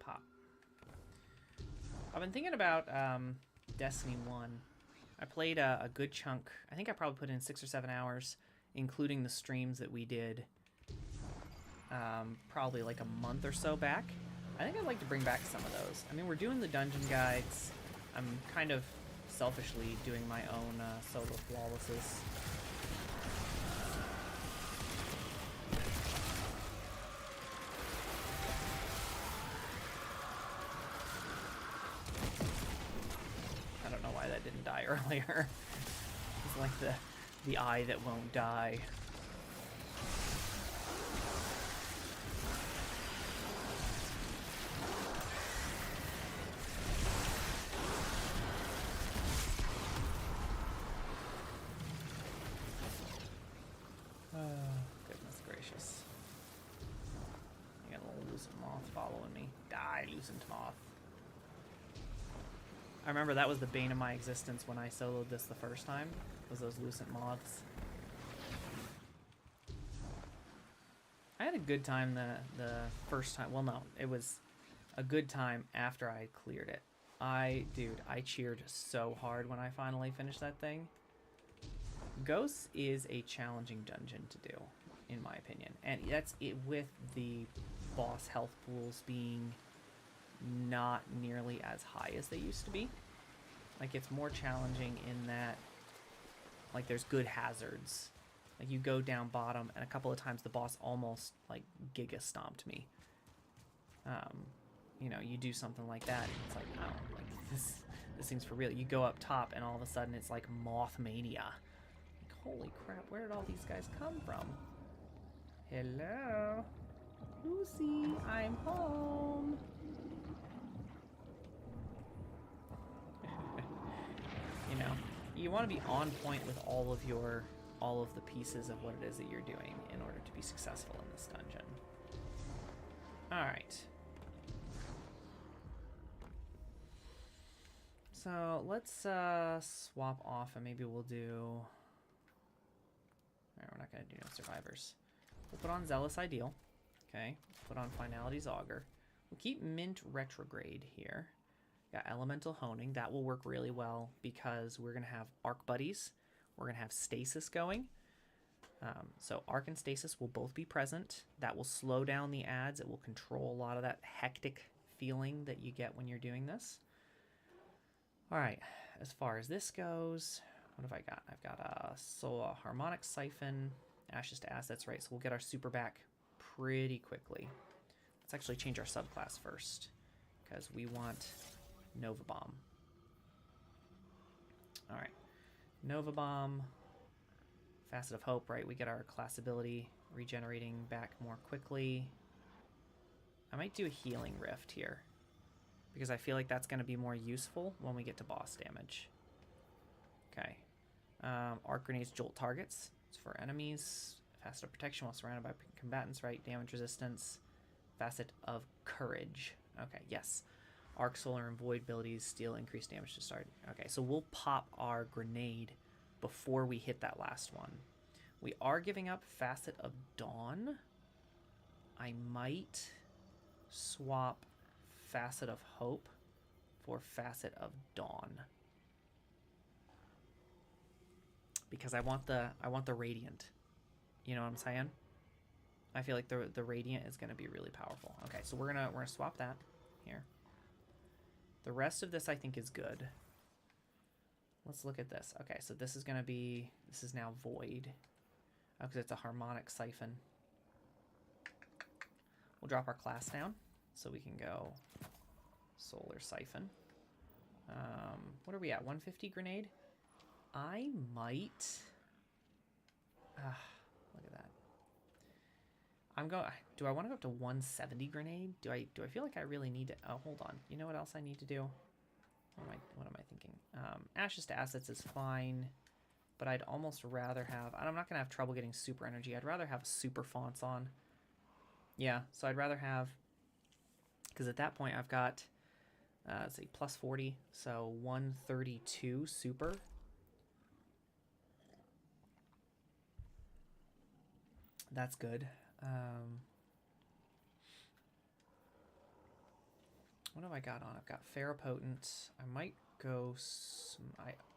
Pop. I've been thinking about Destiny 1. I played a good chunk. I think I probably put in 6 or 7 hours, including the streams that we did probably like a month or so back. I think I'd like to bring back some of those. I mean, we're doing the dungeon guides. I'm kind of selfishly doing my own solo flawlesses. I don't know why that didn't die earlier. It's like the eye that won't die. Goodness gracious. I got a little Lucent Moth following me. Die, Lucent Moth. I remember that was the bane of my existence when I soloed this the first time, was those Lucent Moths. I had a good time the first time. Well, no, it was a good time after I cleared it. Dude, I cheered so hard when I finally finished that thing. Ghosts is a challenging dungeon to do, in my opinion. And that's it with the boss health pools being not nearly as high as they used to be. Like, it's more challenging in that, like, there's good hazards. Like, you go down bottom, and a couple of times the boss almost, like, giga stomped me. You know, you do something like that, and it's like, oh, like, this thing's for real. You go up top, and all of a sudden it's like Moth Mania. Like, holy crap, where did all these guys come from? Hello? Lucy, I'm home. You know, you want to be on point with all of the pieces of what it is that you're doing in order to be successful in this dungeon. Alright. So let's swap off and maybe we'll do... Alright, we're not going to do no survivors. We'll put on Zealous Ideal. Okay, put on Finality's Augur. We'll keep Mint Retrograde here. Got Elemental Honing. That will work really well because we're going to have Arc Buddies. We're going to have Stasis going. So Arc and Stasis will both be present. That will slow down the ads. It will control a lot of that hectic feeling that you get when you're doing this. All right, as far as this goes, what have I got? I've got a Harmonic Siphon, Ashes to Assets, right? So we'll get our super back pretty quickly. Let's actually change our subclass first because we want Nova Bomb. All right, Nova Bomb. Facet of Hope, right? We get our class ability regenerating back more quickly. I might do a Healing Rift here because I feel like that's going to be more useful when we get to boss damage. Okay. Arc Grenades jolt targets. It's for enemies. Facet of Protection while surrounded by combatants, right? Damage resistance. Facet of Courage. Okay, yes. Arc, Solar, and Void abilities steal increased damage to start. Okay, so we'll pop our grenade before we hit that last one. We are giving up Facet of Dawn. I might swap Facet of Hope for Facet of Dawn because I want the Radiant. You know what I'm saying? I feel like the Radiant is going to be really powerful. Okay, so we're gonna swap that here. The rest of this I think is good. Let's look at this. Okay, so this is now Void. Because it's a Harmonic Siphon. We'll drop our class down so we can go Solar Siphon. What are we at? 150 grenade? I might... look at that. Do I want to go up to 170 grenade? Do I feel like I really need to... Oh, hold on. You know what else I need to do? What am I thinking? Ashes to Assets is fine, but I'd almost rather have... I'm not going to have trouble getting super energy. I'd rather have super fonts on. Yeah, so I'd rather have... Because at that point I've got, let's see, plus 40, so 132 super. That's good. What have I got on? I've got Ferropotent. I might go...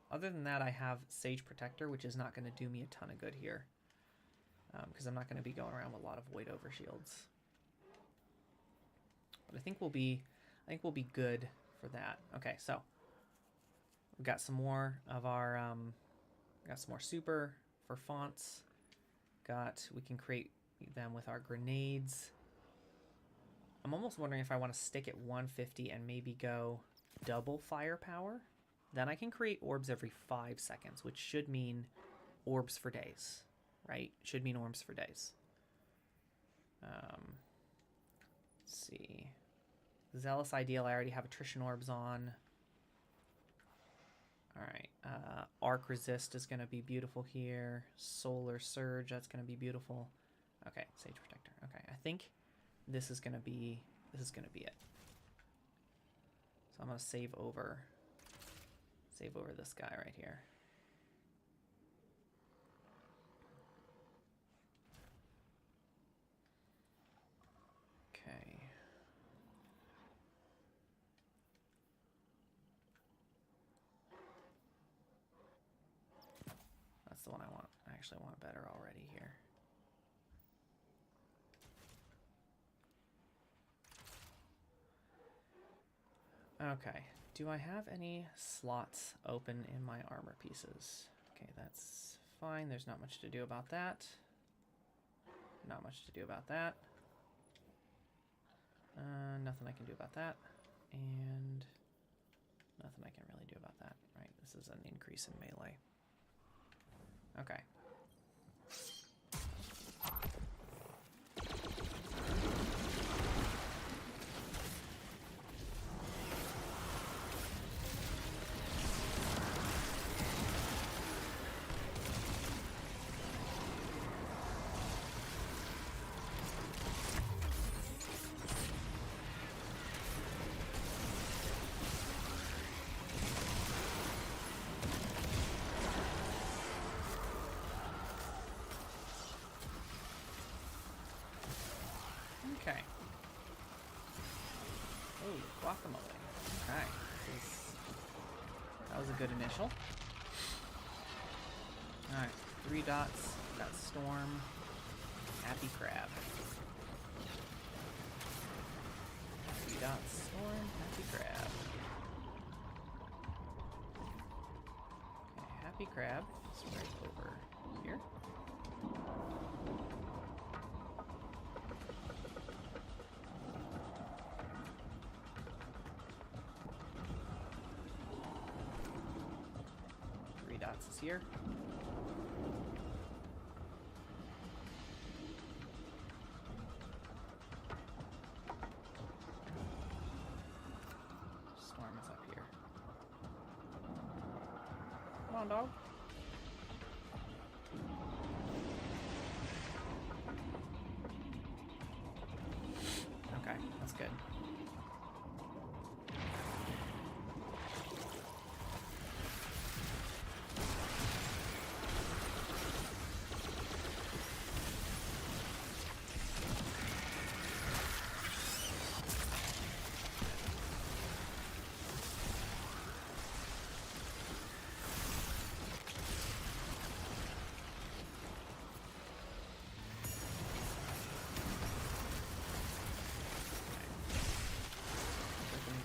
other than that, I have Sage Protector, which is not going to do me a ton of good here. Because I'm not going to be going around with a lot of Void Overshields. But I think we'll be good for that. Okay, so we've got some more of our got some more super for fonts. We can create them with our grenades. I'm almost wondering if I want to stick at 150 and maybe go double firepower. Then I can create orbs every 5 seconds, which should mean orbs for days, right? Should mean orbs for days. Let's see. Zealous Ideal, I already have Attrition Orbs on. Alright. Arc Resist is going to be beautiful here. Solar Surge, that's going to be beautiful. Okay, Sage Protector. Okay, I think this is going to be it. So I'm going to save over this guy right here. Okay. That's the one I want. I actually want better already here. Okay, do I have any slots open in my armor pieces? Okay, that's fine. There's not much to do about that. Not much to do about that. Nothing I can do about that. And nothing I can really do about that. Right, this is an increase in melee. Okay. promoting. Okay. That was a good initial. Alright, 3 dots. Got Storm. Happy Crab. 3 dots. Storm. Happy Crab. Okay, Happy Crab is right over here. Is here. Storm is up here. Come on, dog. Okay, that's good.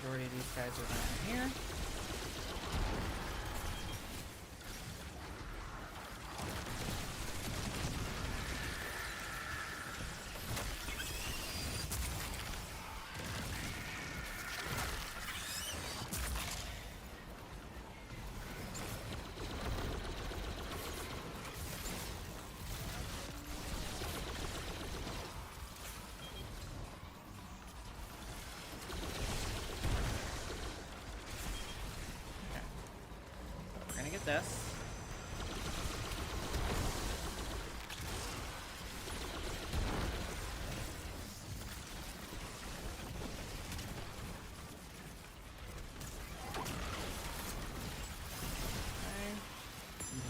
Majority of these guys are down here. Get this. Okay.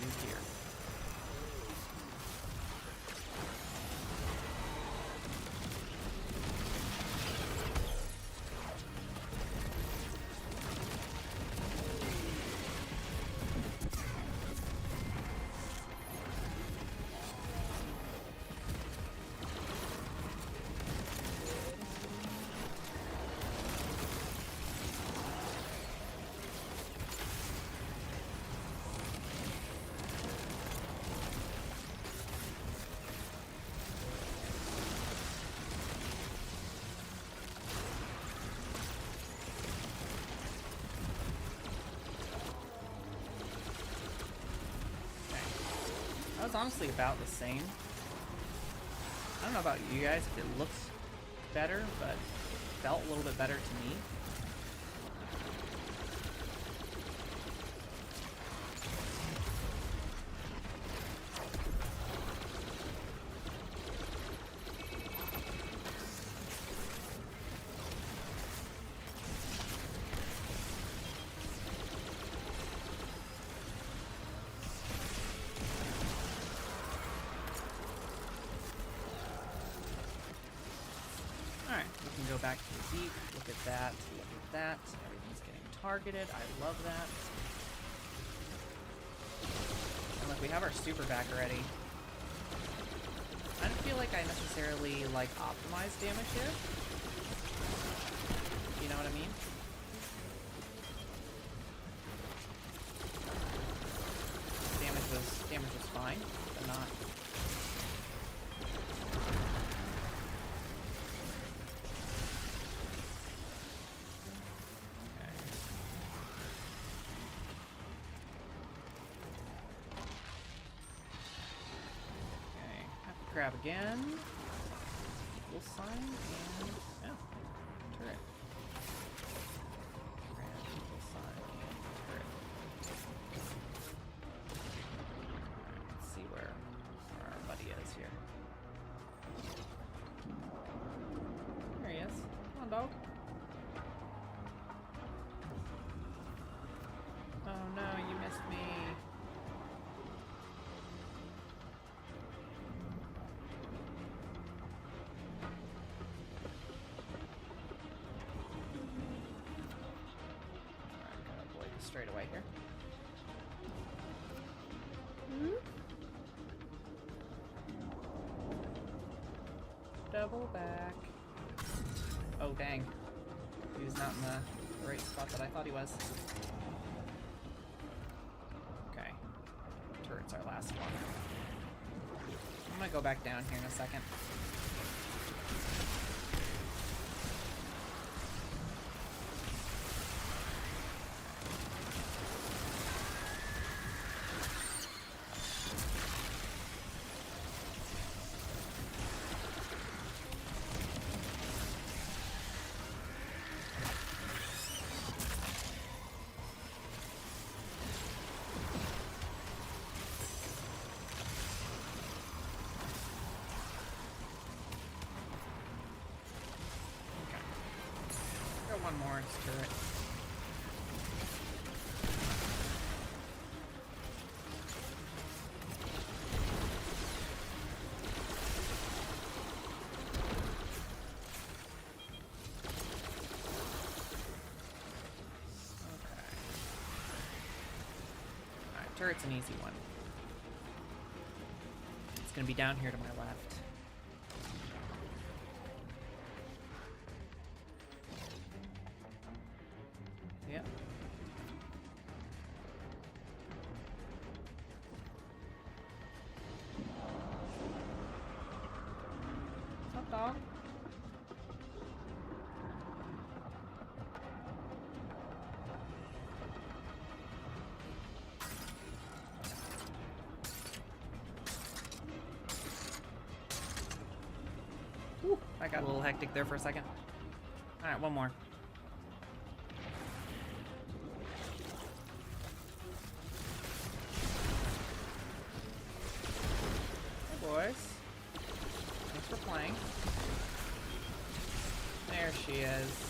Move here. That was honestly about the same. I don't know about you guys if it looks better, but it felt a little bit better to me. Go back to the deep, look at that, look at that. Everything's getting targeted. I love that. And look, we have our super back already. I don't feel like I necessarily like optimize damage here. You know what I mean? Damage was fine, but not. Crab again. Full sign and turret. Crab, full sign and turret. Let's see where our buddy is here. There he is. Come on, dog. Oh no, you missed me. straight away here. Double back. Oh, dang. He was not in the right spot that I thought he was. Okay. Turret's our last one. I'm gonna go back down here in a second. One more turret. Okay. Alright, turret's an easy one. It's gonna be down here to my left. Yep. What's up, dog? Whew, I got a little hectic there for a second. Alright, one more. Boys. Thanks for playing. There she is.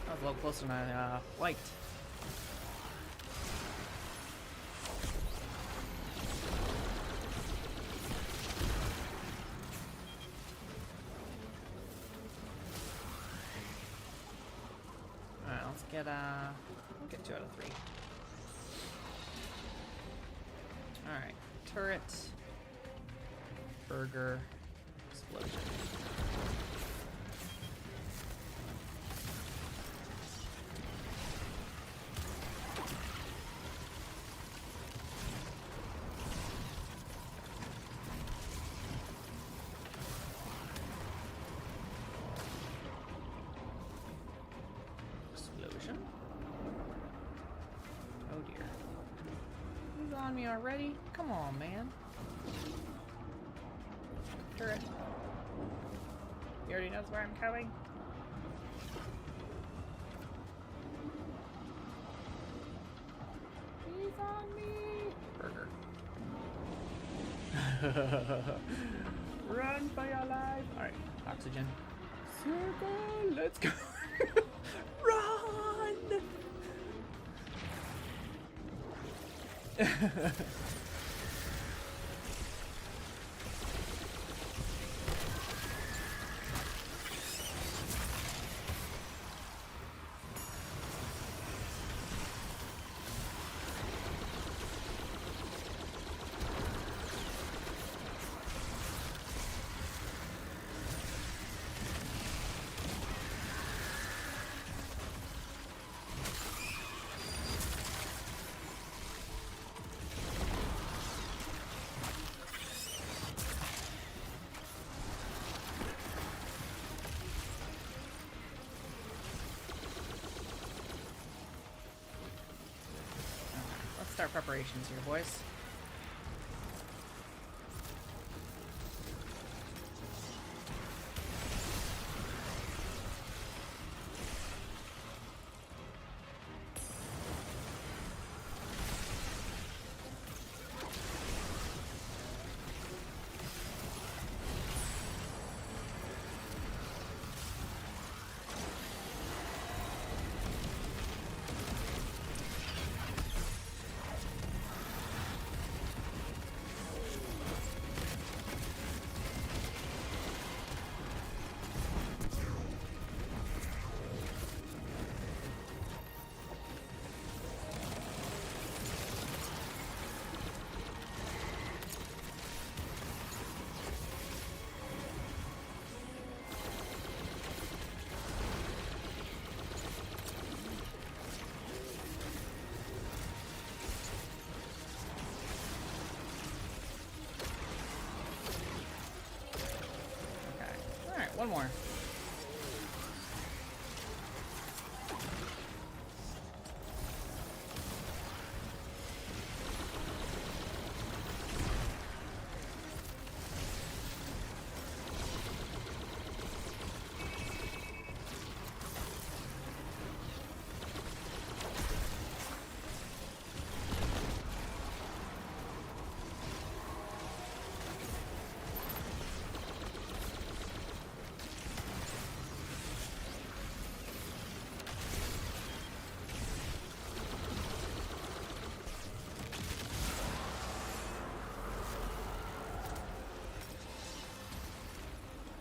A little closer than I liked. Alright, let's get we'll get 2 out of 3. Alright, turret, burger, explosion. Explosion. on me already? Come on, man. Turret. He already knows where I'm coming. He's on me! Burger. Run for your life! Alright, oxygen. Circle! Let's go! Run! Let's start preparations here, boys. One more.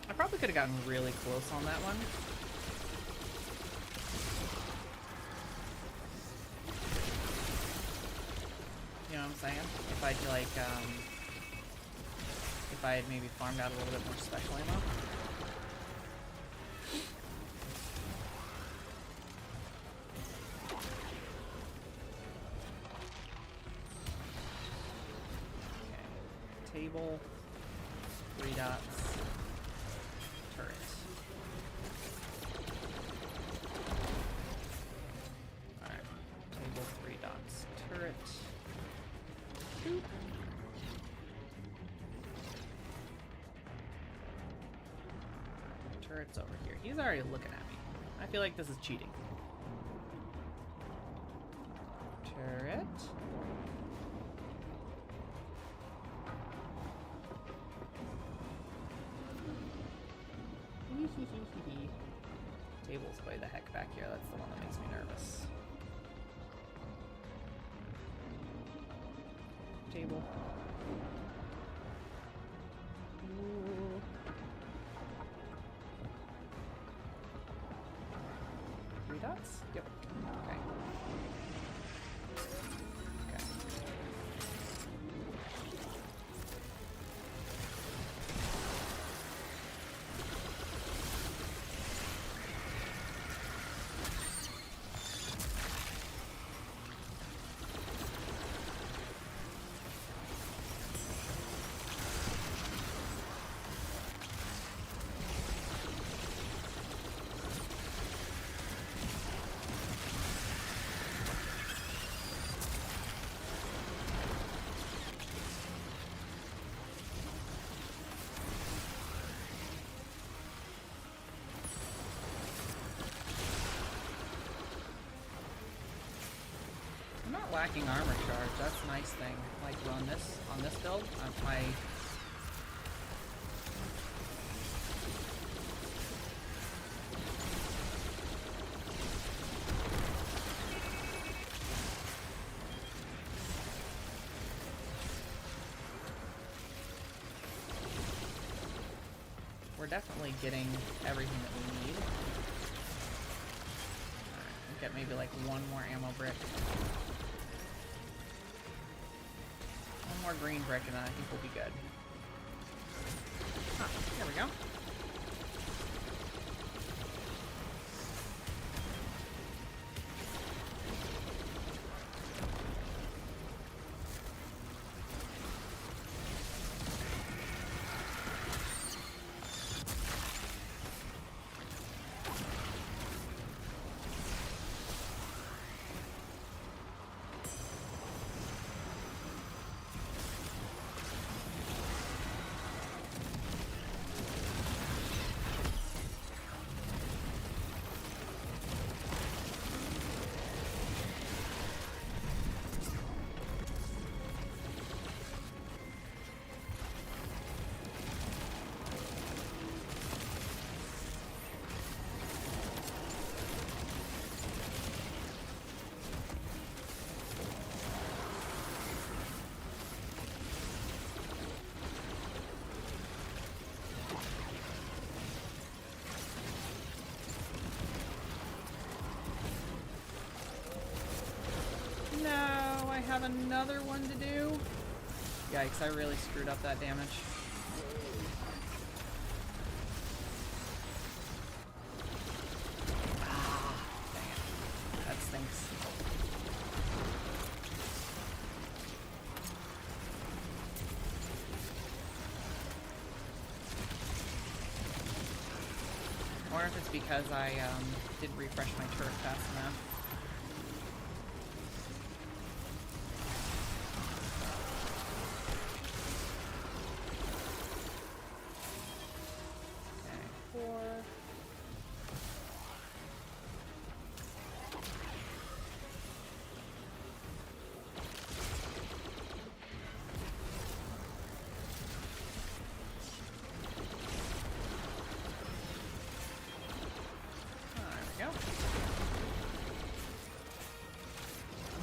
I probably could have gotten really close on that one. You know what I'm saying? If I'd like, if I had maybe farmed out a little bit more special ammo. Okay. Table. 3 dots. Turret. Alright. Table 3 dots. Turret. Boop. Turret's over here. He's already looking at me. I feel like this is cheating. Turret. Table's way the heck back here. That's the one that makes me nervous. Table. Ooh. 3 dots? Yep. Okay. Okay. not lacking armor charge. That's a nice thing. Like run this on this build. My we're definitely getting everything that we need. Alright, get maybe like one more ammo brick. One more green brick and then I think we'll be good. Ah, there we go. No, I have another one to do. Yikes, I really screwed up that damage. Ah, dang it. That stinks. I wonder if it's because I didn't refresh my turret fast enough.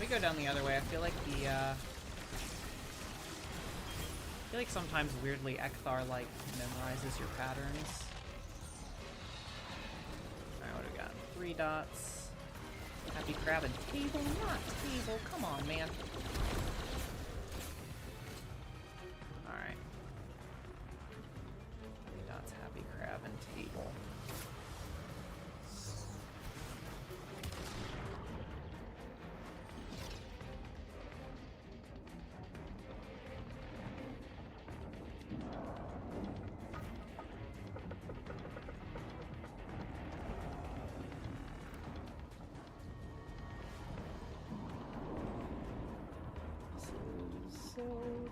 Go down the other way. I feel like sometimes weirdly Ekthar like memorizes your patterns. Alright, what do we got? 3 dots. Happy crab and table, not table. Come on, man. Alright. 3 dots, happy crab and table. So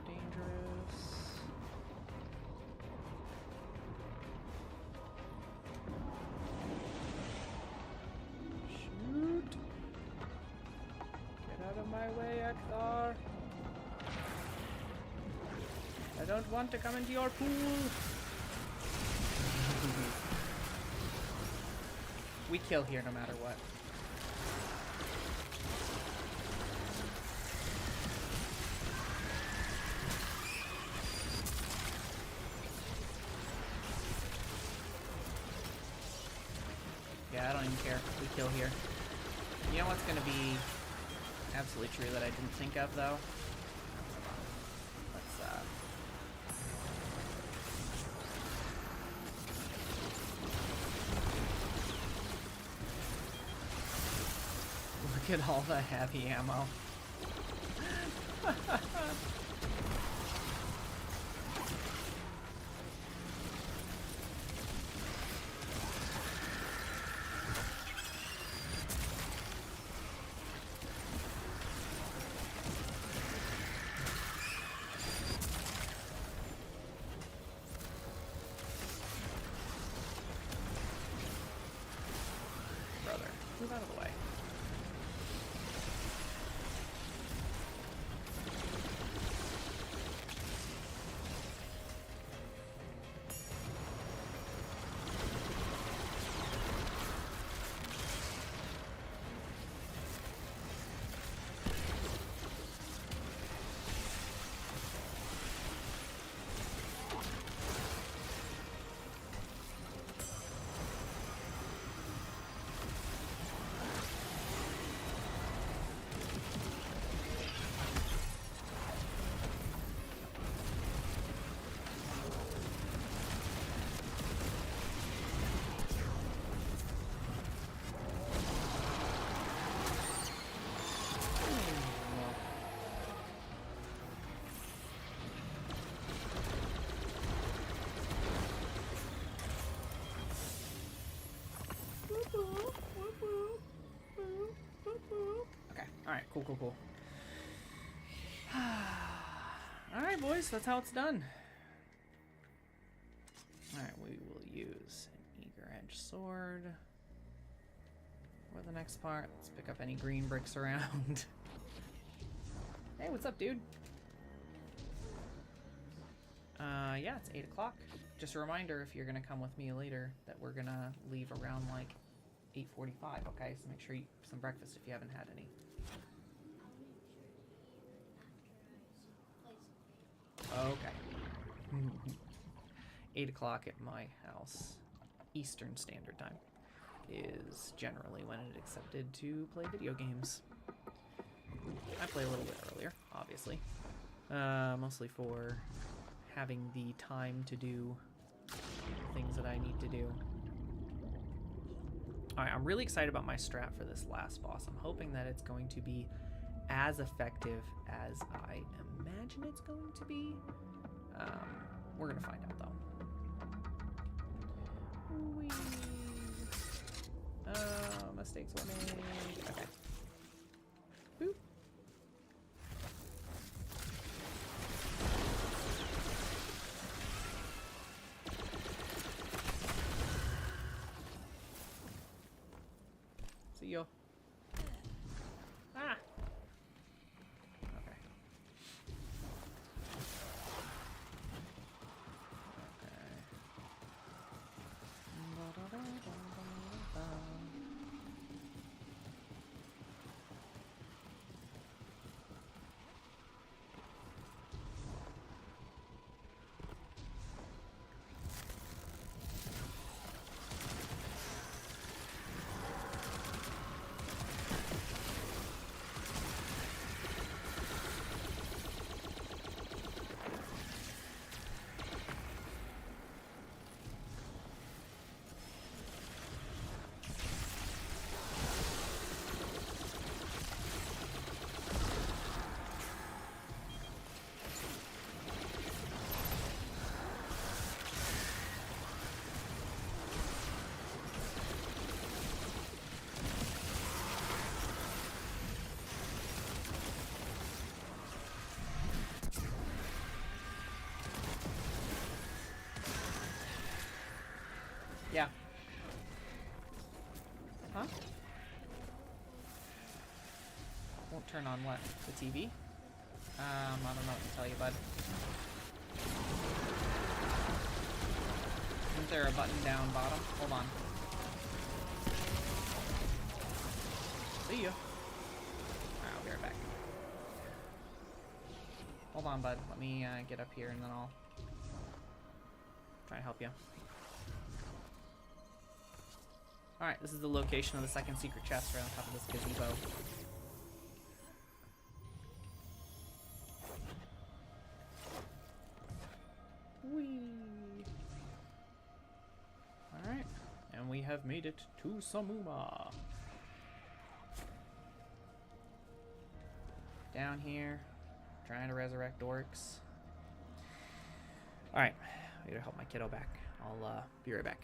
dangerous. Shoot! Get out of my way, Ekthar. I don't want to come into your pool. We kill here no matter what. Yeah, I don't even care. We kill here. You know what's gonna be absolutely true that I didn't think of, though? Let's, look at all the heavy ammo. Move out of the way. Cool, cool, cool. Alright, boys, that's how it's done. Alright, we will use an eager edge sword. For the next part, let's pick up any green bricks around. Hey, what's up, dude? Yeah, it's 8 o'clock. Just a reminder, if you're gonna come with me later, that we're gonna leave around like 8:45, okay? So make sure you eat some breakfast if you haven't had any. Okay. 8 o'clock at my house, Eastern Standard Time, is generally when it's accepted to play video games. I play a little bit earlier, obviously. Mostly for having the time to do things that I need to do. Alright, I'm really excited about my strat for this last boss. I'm hoping that it's going to be as effective as I imagine it's going to be. We're gonna find out though. Whee. Mistakes were made. Okay. Boop. See ya. Ah. Okay. Yeah. Huh? Won't turn on what? The TV? I don't know what to tell you, bud. Isn't there a button down bottom? Hold on. See ya. Alright, I'll be right back. Hold on, bud. Let me get up here and then I'll try and help you. Alright, this is the location of the second secret chest right on top of this gazebo. Whee! Alright, and we have made it to Samuma. Down here, trying to resurrect orcs. Alright, I gotta help my kiddo back. I'll be right back.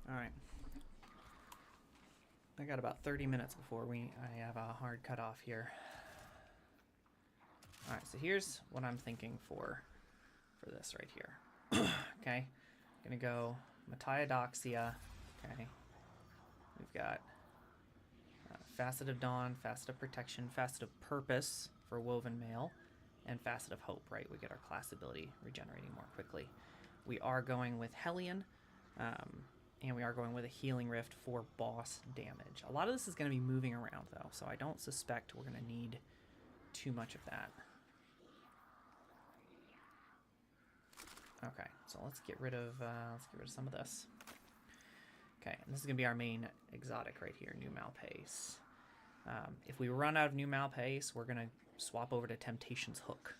Alright. I got about 30 minutes before I have a hard cutoff here. Alright, so here's what I'm thinking for this right here. Okay. Gonna go Metiodoxia. Okay. We've got Facet of Dawn, Facet of Protection, Facet of Purpose for Woven Mail, and Facet of Hope, right? We get our class ability regenerating more quickly. We are going with Hellion, and we are going with a Healing Rift for boss damage. A lot of this is going to be moving around, though, so I don't suspect we're going to need too much of that. Okay, so let's get rid of some of this. Okay, and this is going to be our main exotic right here, New Malpace. If we run out of New Malpace, we're going to swap over to Temptation's Hook.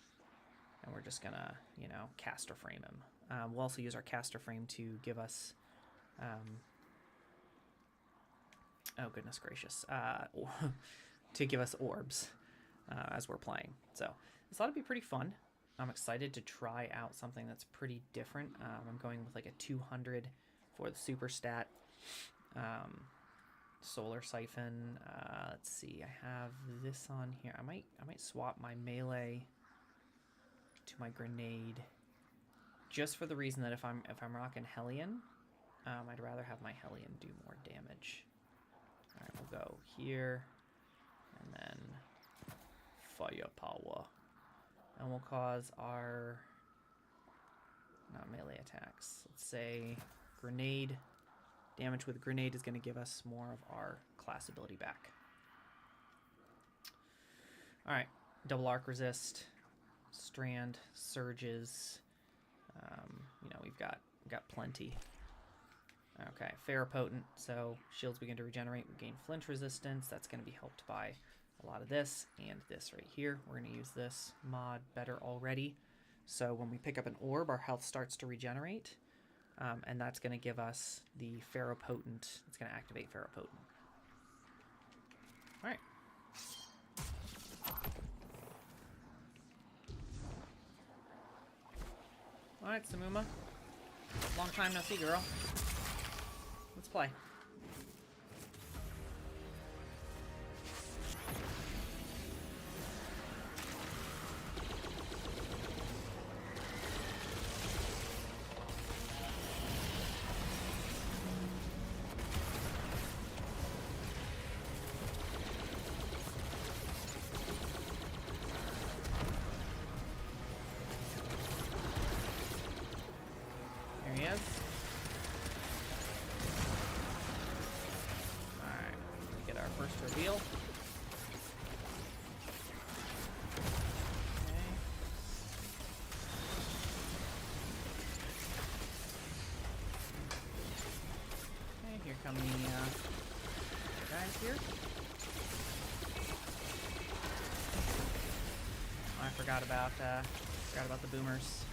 And we're just going to, you know, caster frame him. We'll also use our caster frame to give us... oh, goodness gracious. To give us orbs as we're playing. So this ought to be pretty fun. I'm excited to try out something that's pretty different. I'm going with like a 200 for the super stat. Solar Siphon. Let's see. I have this on here. I might swap my melee to my grenade, just for the reason that if I'm rocking Hellion, I'd rather have my Hellion do more damage. All right, we'll go here, and then firepower, and we'll cause our not melee attacks. Let's say grenade. Damage with grenade is going to give us more of our class ability back. All right, double arc resist, strand, surges. You know, we've got plenty. Okay, Ferropotent. So shields begin to regenerate. We gain flinch resistance. That's going to be helped by a lot of this and this right here. We're going to use this mod better already. So when we pick up an orb, our health starts to regenerate. And that's going to give us the Ferropotent. It's going to activate Ferropotent. All right. All right, Samuma. Long time no see, girl. Let's play. There he is. Alright, we get our first reveal. Okay, here come the guys here. Oh, I forgot about the boomers.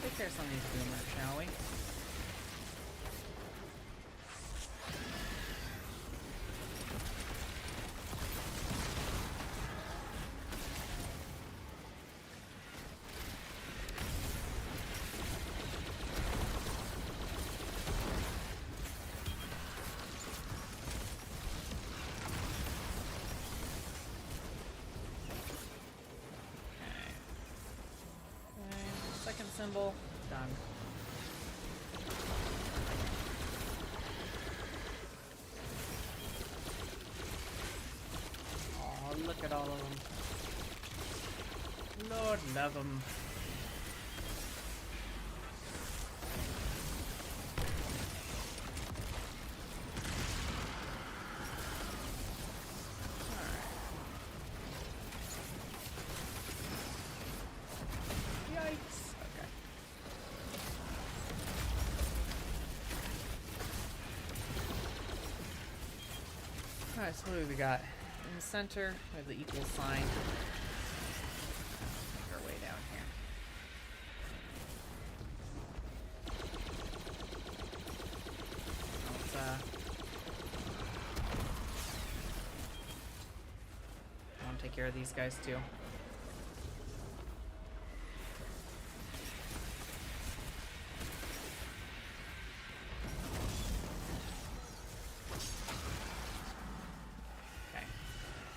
Let's take care of some of these boomers, shall we? Second symbol, done. Oh, look at all of them. Lord love them. Alright, so what do we got? In the center, we have the equal sign. Make our way down here. Let's, I want to take care of these guys too.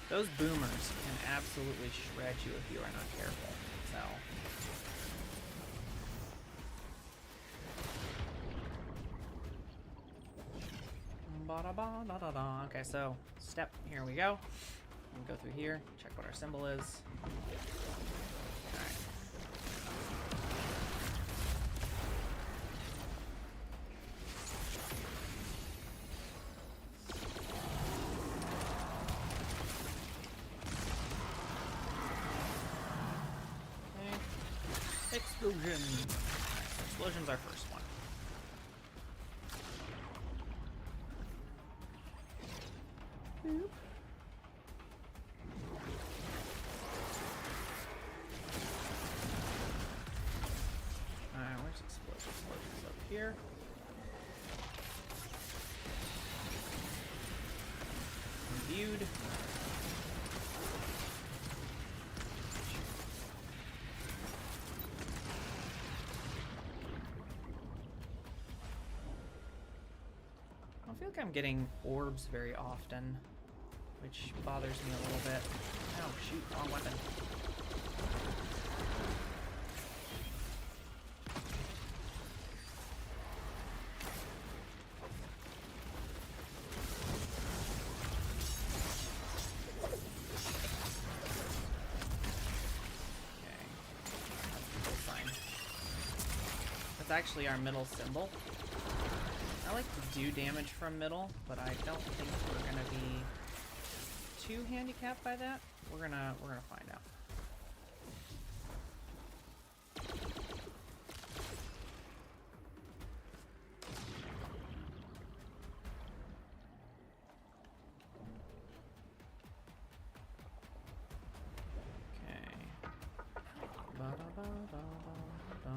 Those boomers can absolutely shred you if you are not careful. So. Ba-da-ba-da-da-da. Okay, so step. Here we go. And go through here. Check what our symbol is. Alright. Okay. Explosion. Alright, so explosion's our first one. Boop. Alright, where's explosion? Explosion's up here. Viewed. I feel like I'm getting orbs very often, which bothers me a little bit. Oh shoot, wrong weapon. Okay, that's the sign. That's actually our middle symbol. I like to do damage from middle, but I don't think we're gonna be too handicapped by that. We're gonna find out. Okay. Ba-da-ba-da-da-da.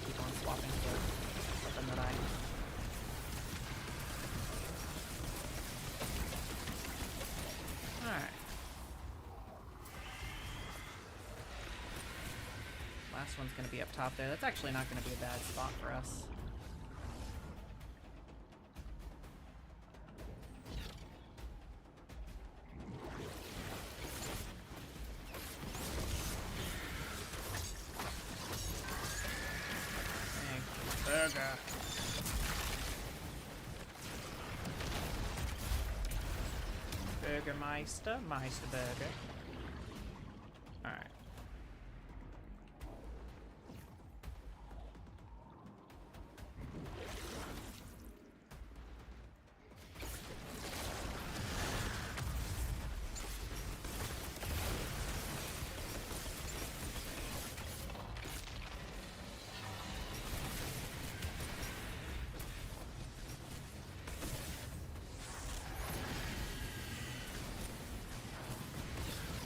Keep on swapping the weapon that I. Alright. Last one's gonna be up top there. That's actually not gonna be a bad spot for us. Burger. Burgermeister, Meisterburger. Alright.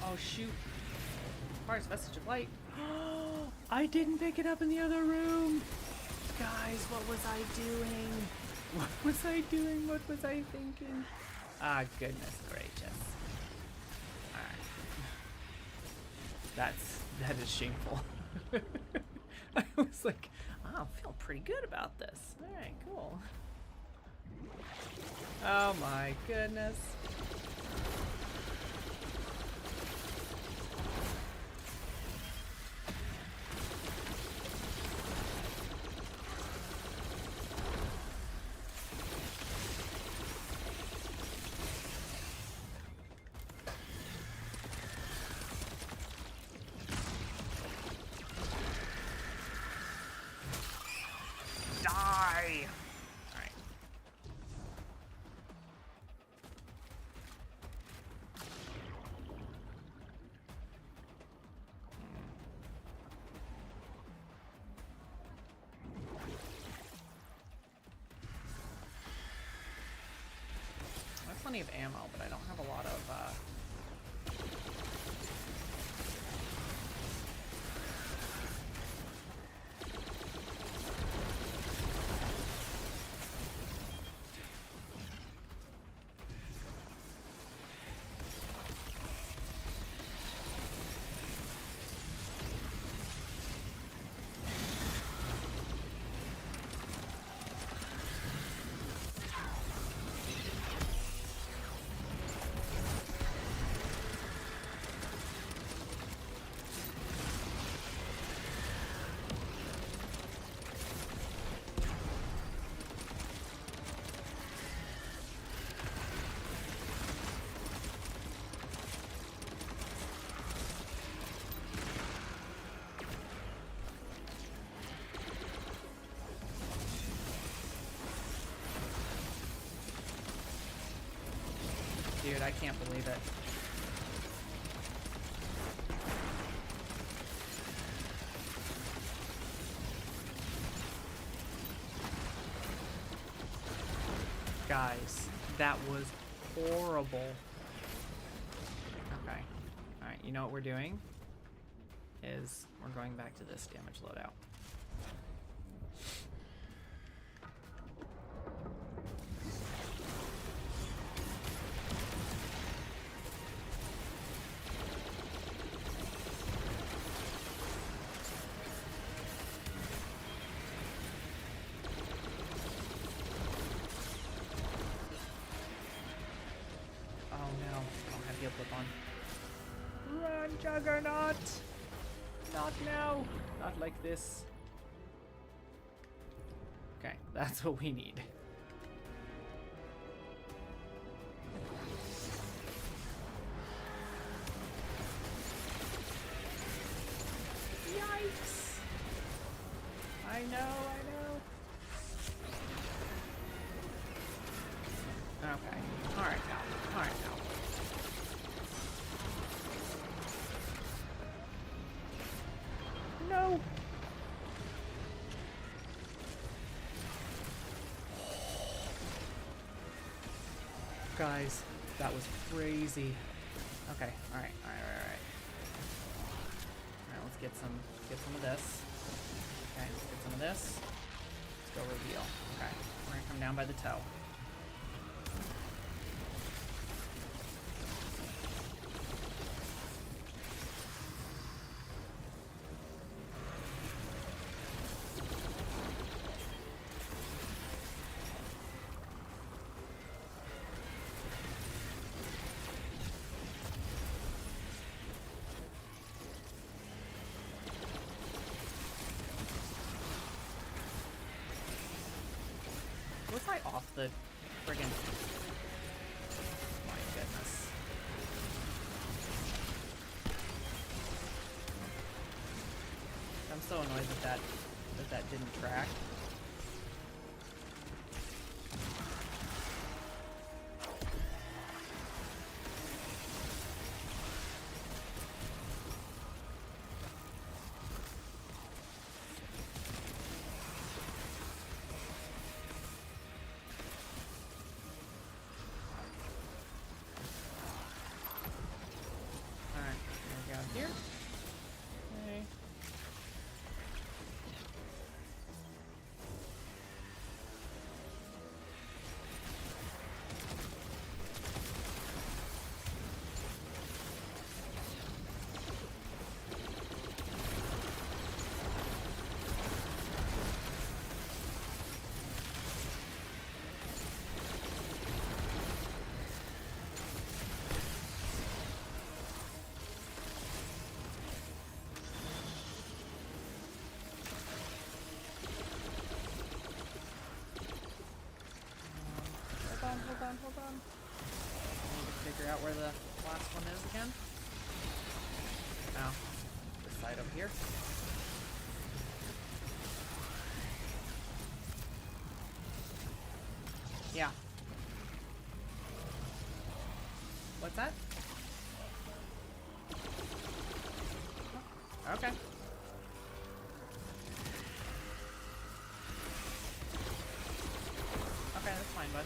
Oh shoot. Mars Message of Light. I didn't pick it up in the other room. Guys, what was I doing? What was I doing? What was I thinking? Ah, goodness gracious. Alright. That is shameful. I was like, oh, I feel pretty good about this. Alright, cool. Oh my goodness. Die! Alright. I have plenty of ammo, but I don't have a lot of, Dude, I can't believe it. Guys, that was horrible. Okay. Alright, you know what we're doing? Is we're going back to this damage loadout. Run, Juggernaut! Not now! Not like this. Okay, that's what we need. Yikes! I know. Okay. Alright now. No! Guys, that was crazy. Okay, alright. Alright, let's get some of this. Okay, let's get some of this. Let's go reveal. Okay, we're gonna come down by the toe. Was I off the friggin'... My goodness. I'm so annoyed that didn't track. Here. Okay. Hold on. I need to figure out where the last one is again. Oh, this side over here. Yeah. What's that? Oh, okay. Okay, that's fine, bud.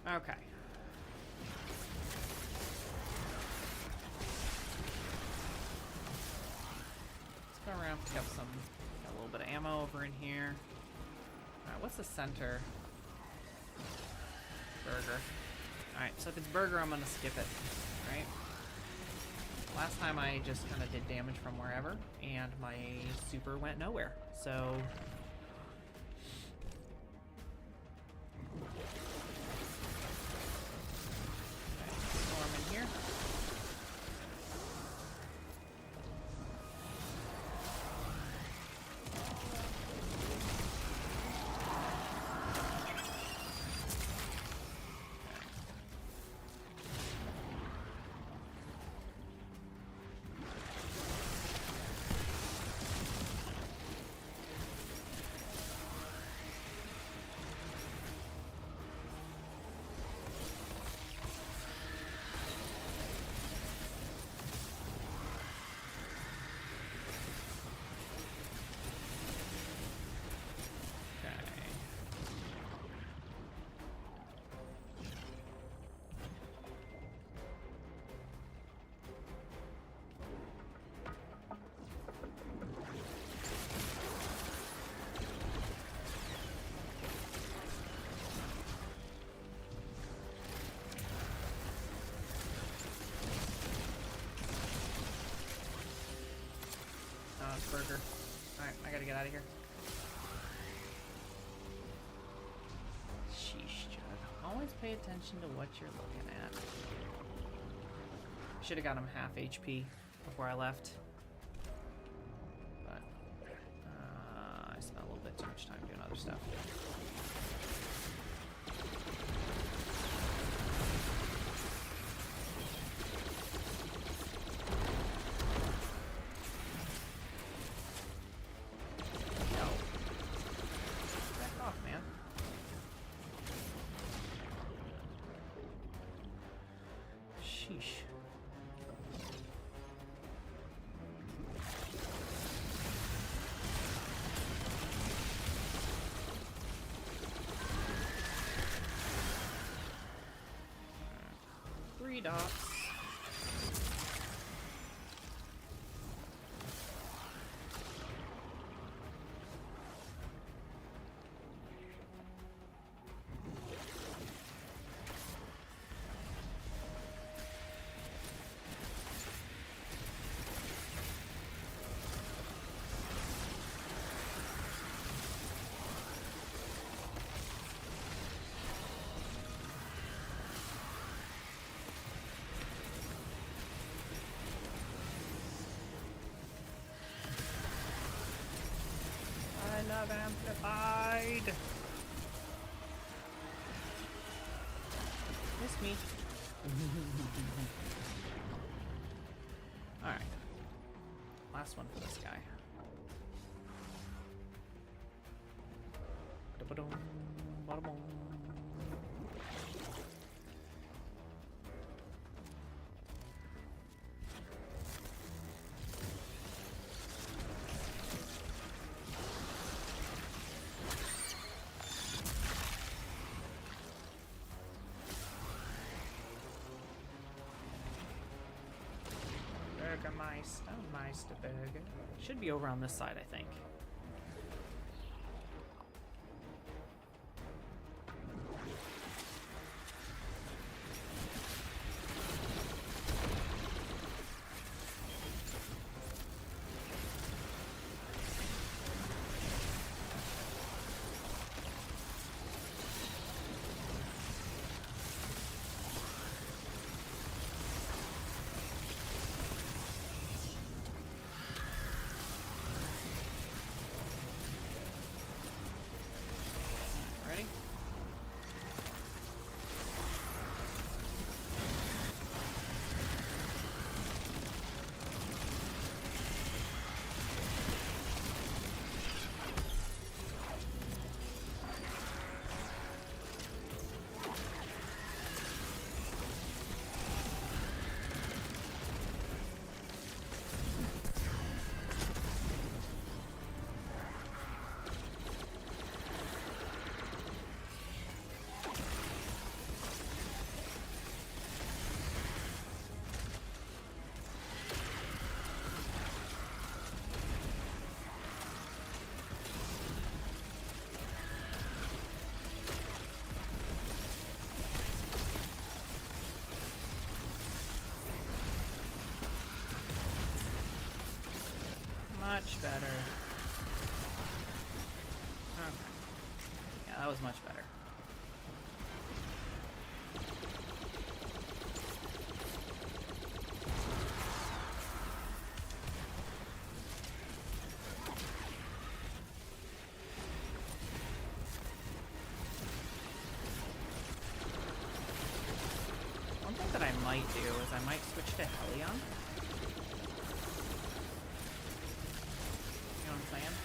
Okay. Let's go around, pick up got a little bit of ammo over in here. Alright, what's the center? Burger. Alright, so if it's burger, I'm gonna skip it, right? Last time I just kind of did damage from wherever, and my super went nowhere, so... get out of here. Sheesh, Judd. Always pay attention to what you're looking at. Should have got him half HP before I left. But I spent a little bit too much time doing other stuff. Sheesh. Three dots. I love Amplified. Miss me. Alright. Last one for this guy. Da-ba-dum, ba-da-bum. Meisterburger. Should be over on this side, I think. Ready? Much better. Okay. Yeah, that was much better. One thing that I might do is I might switch to Helion. You know what I'm saying?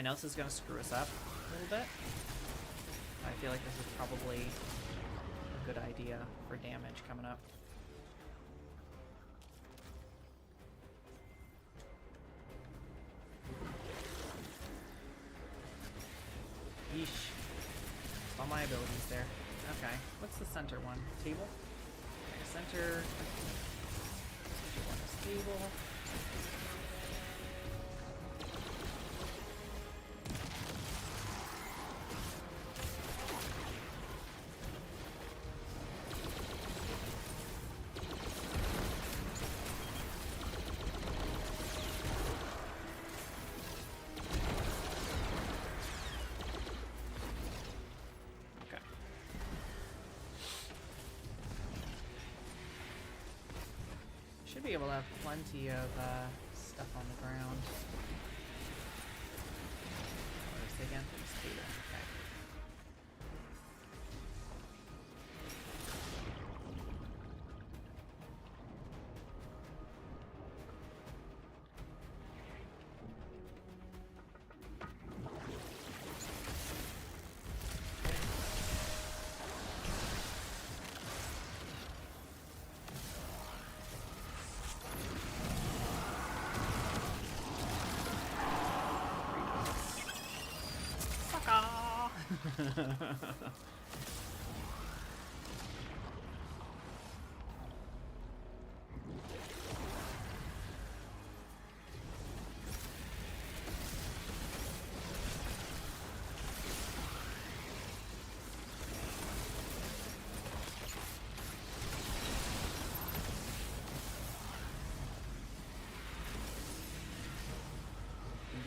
I know this is going to screw us up a little bit. I feel like this is probably a good idea for damage coming up. Yeesh. All my abilities there. Okay, what's the center one? Table? Okay, center one is table. Should be able to have plenty of stuff on the ground. What is it again? This table. Okay.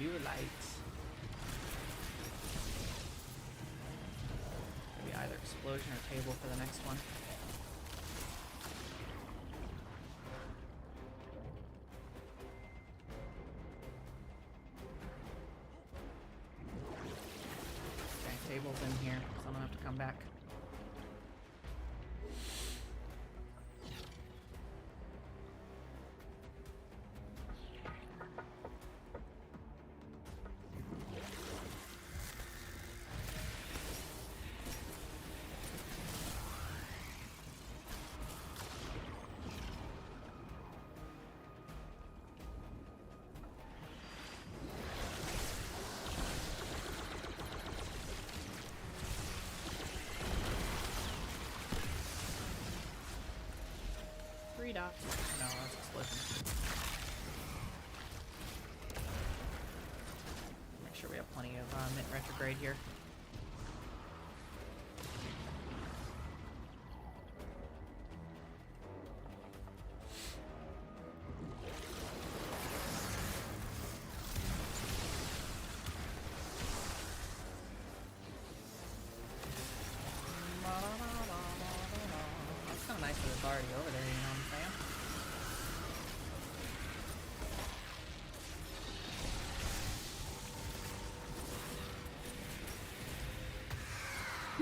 You light. Maybe either explosion or table for the next one. Okay, table's in here, so I'm gonna have to come back. Three dots. No, that's explosion. Make sure we have plenty of Mint Retrograde here. That's kind of nice that it's already over there, you know what I'm saying?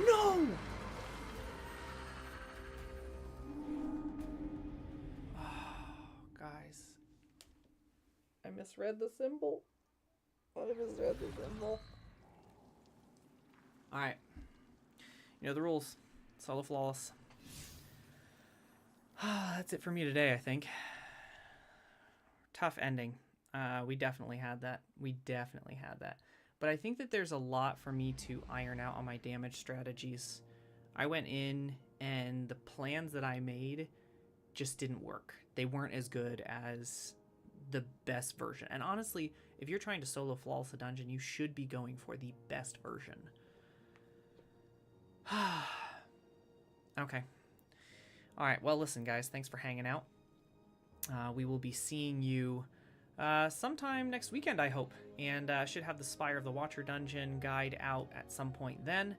No! Oh, guys. I misread the symbol. I misread the symbol. Alright. You know the rules. Solo flawless. That's it for me today, I think. Tough ending. We definitely had that. But I think that there's a lot for me to iron out on my damage strategies. I went in and the plans that I made just didn't work. They weren't as good as the best version. And honestly, if you're trying to solo flawless a dungeon, you should be going for the best version. Okay. All right. Well, listen, guys, thanks for hanging out. We will be seeing you sometime next weekend, I hope. And should have the Spire of the Watcher dungeon guide out at some point then.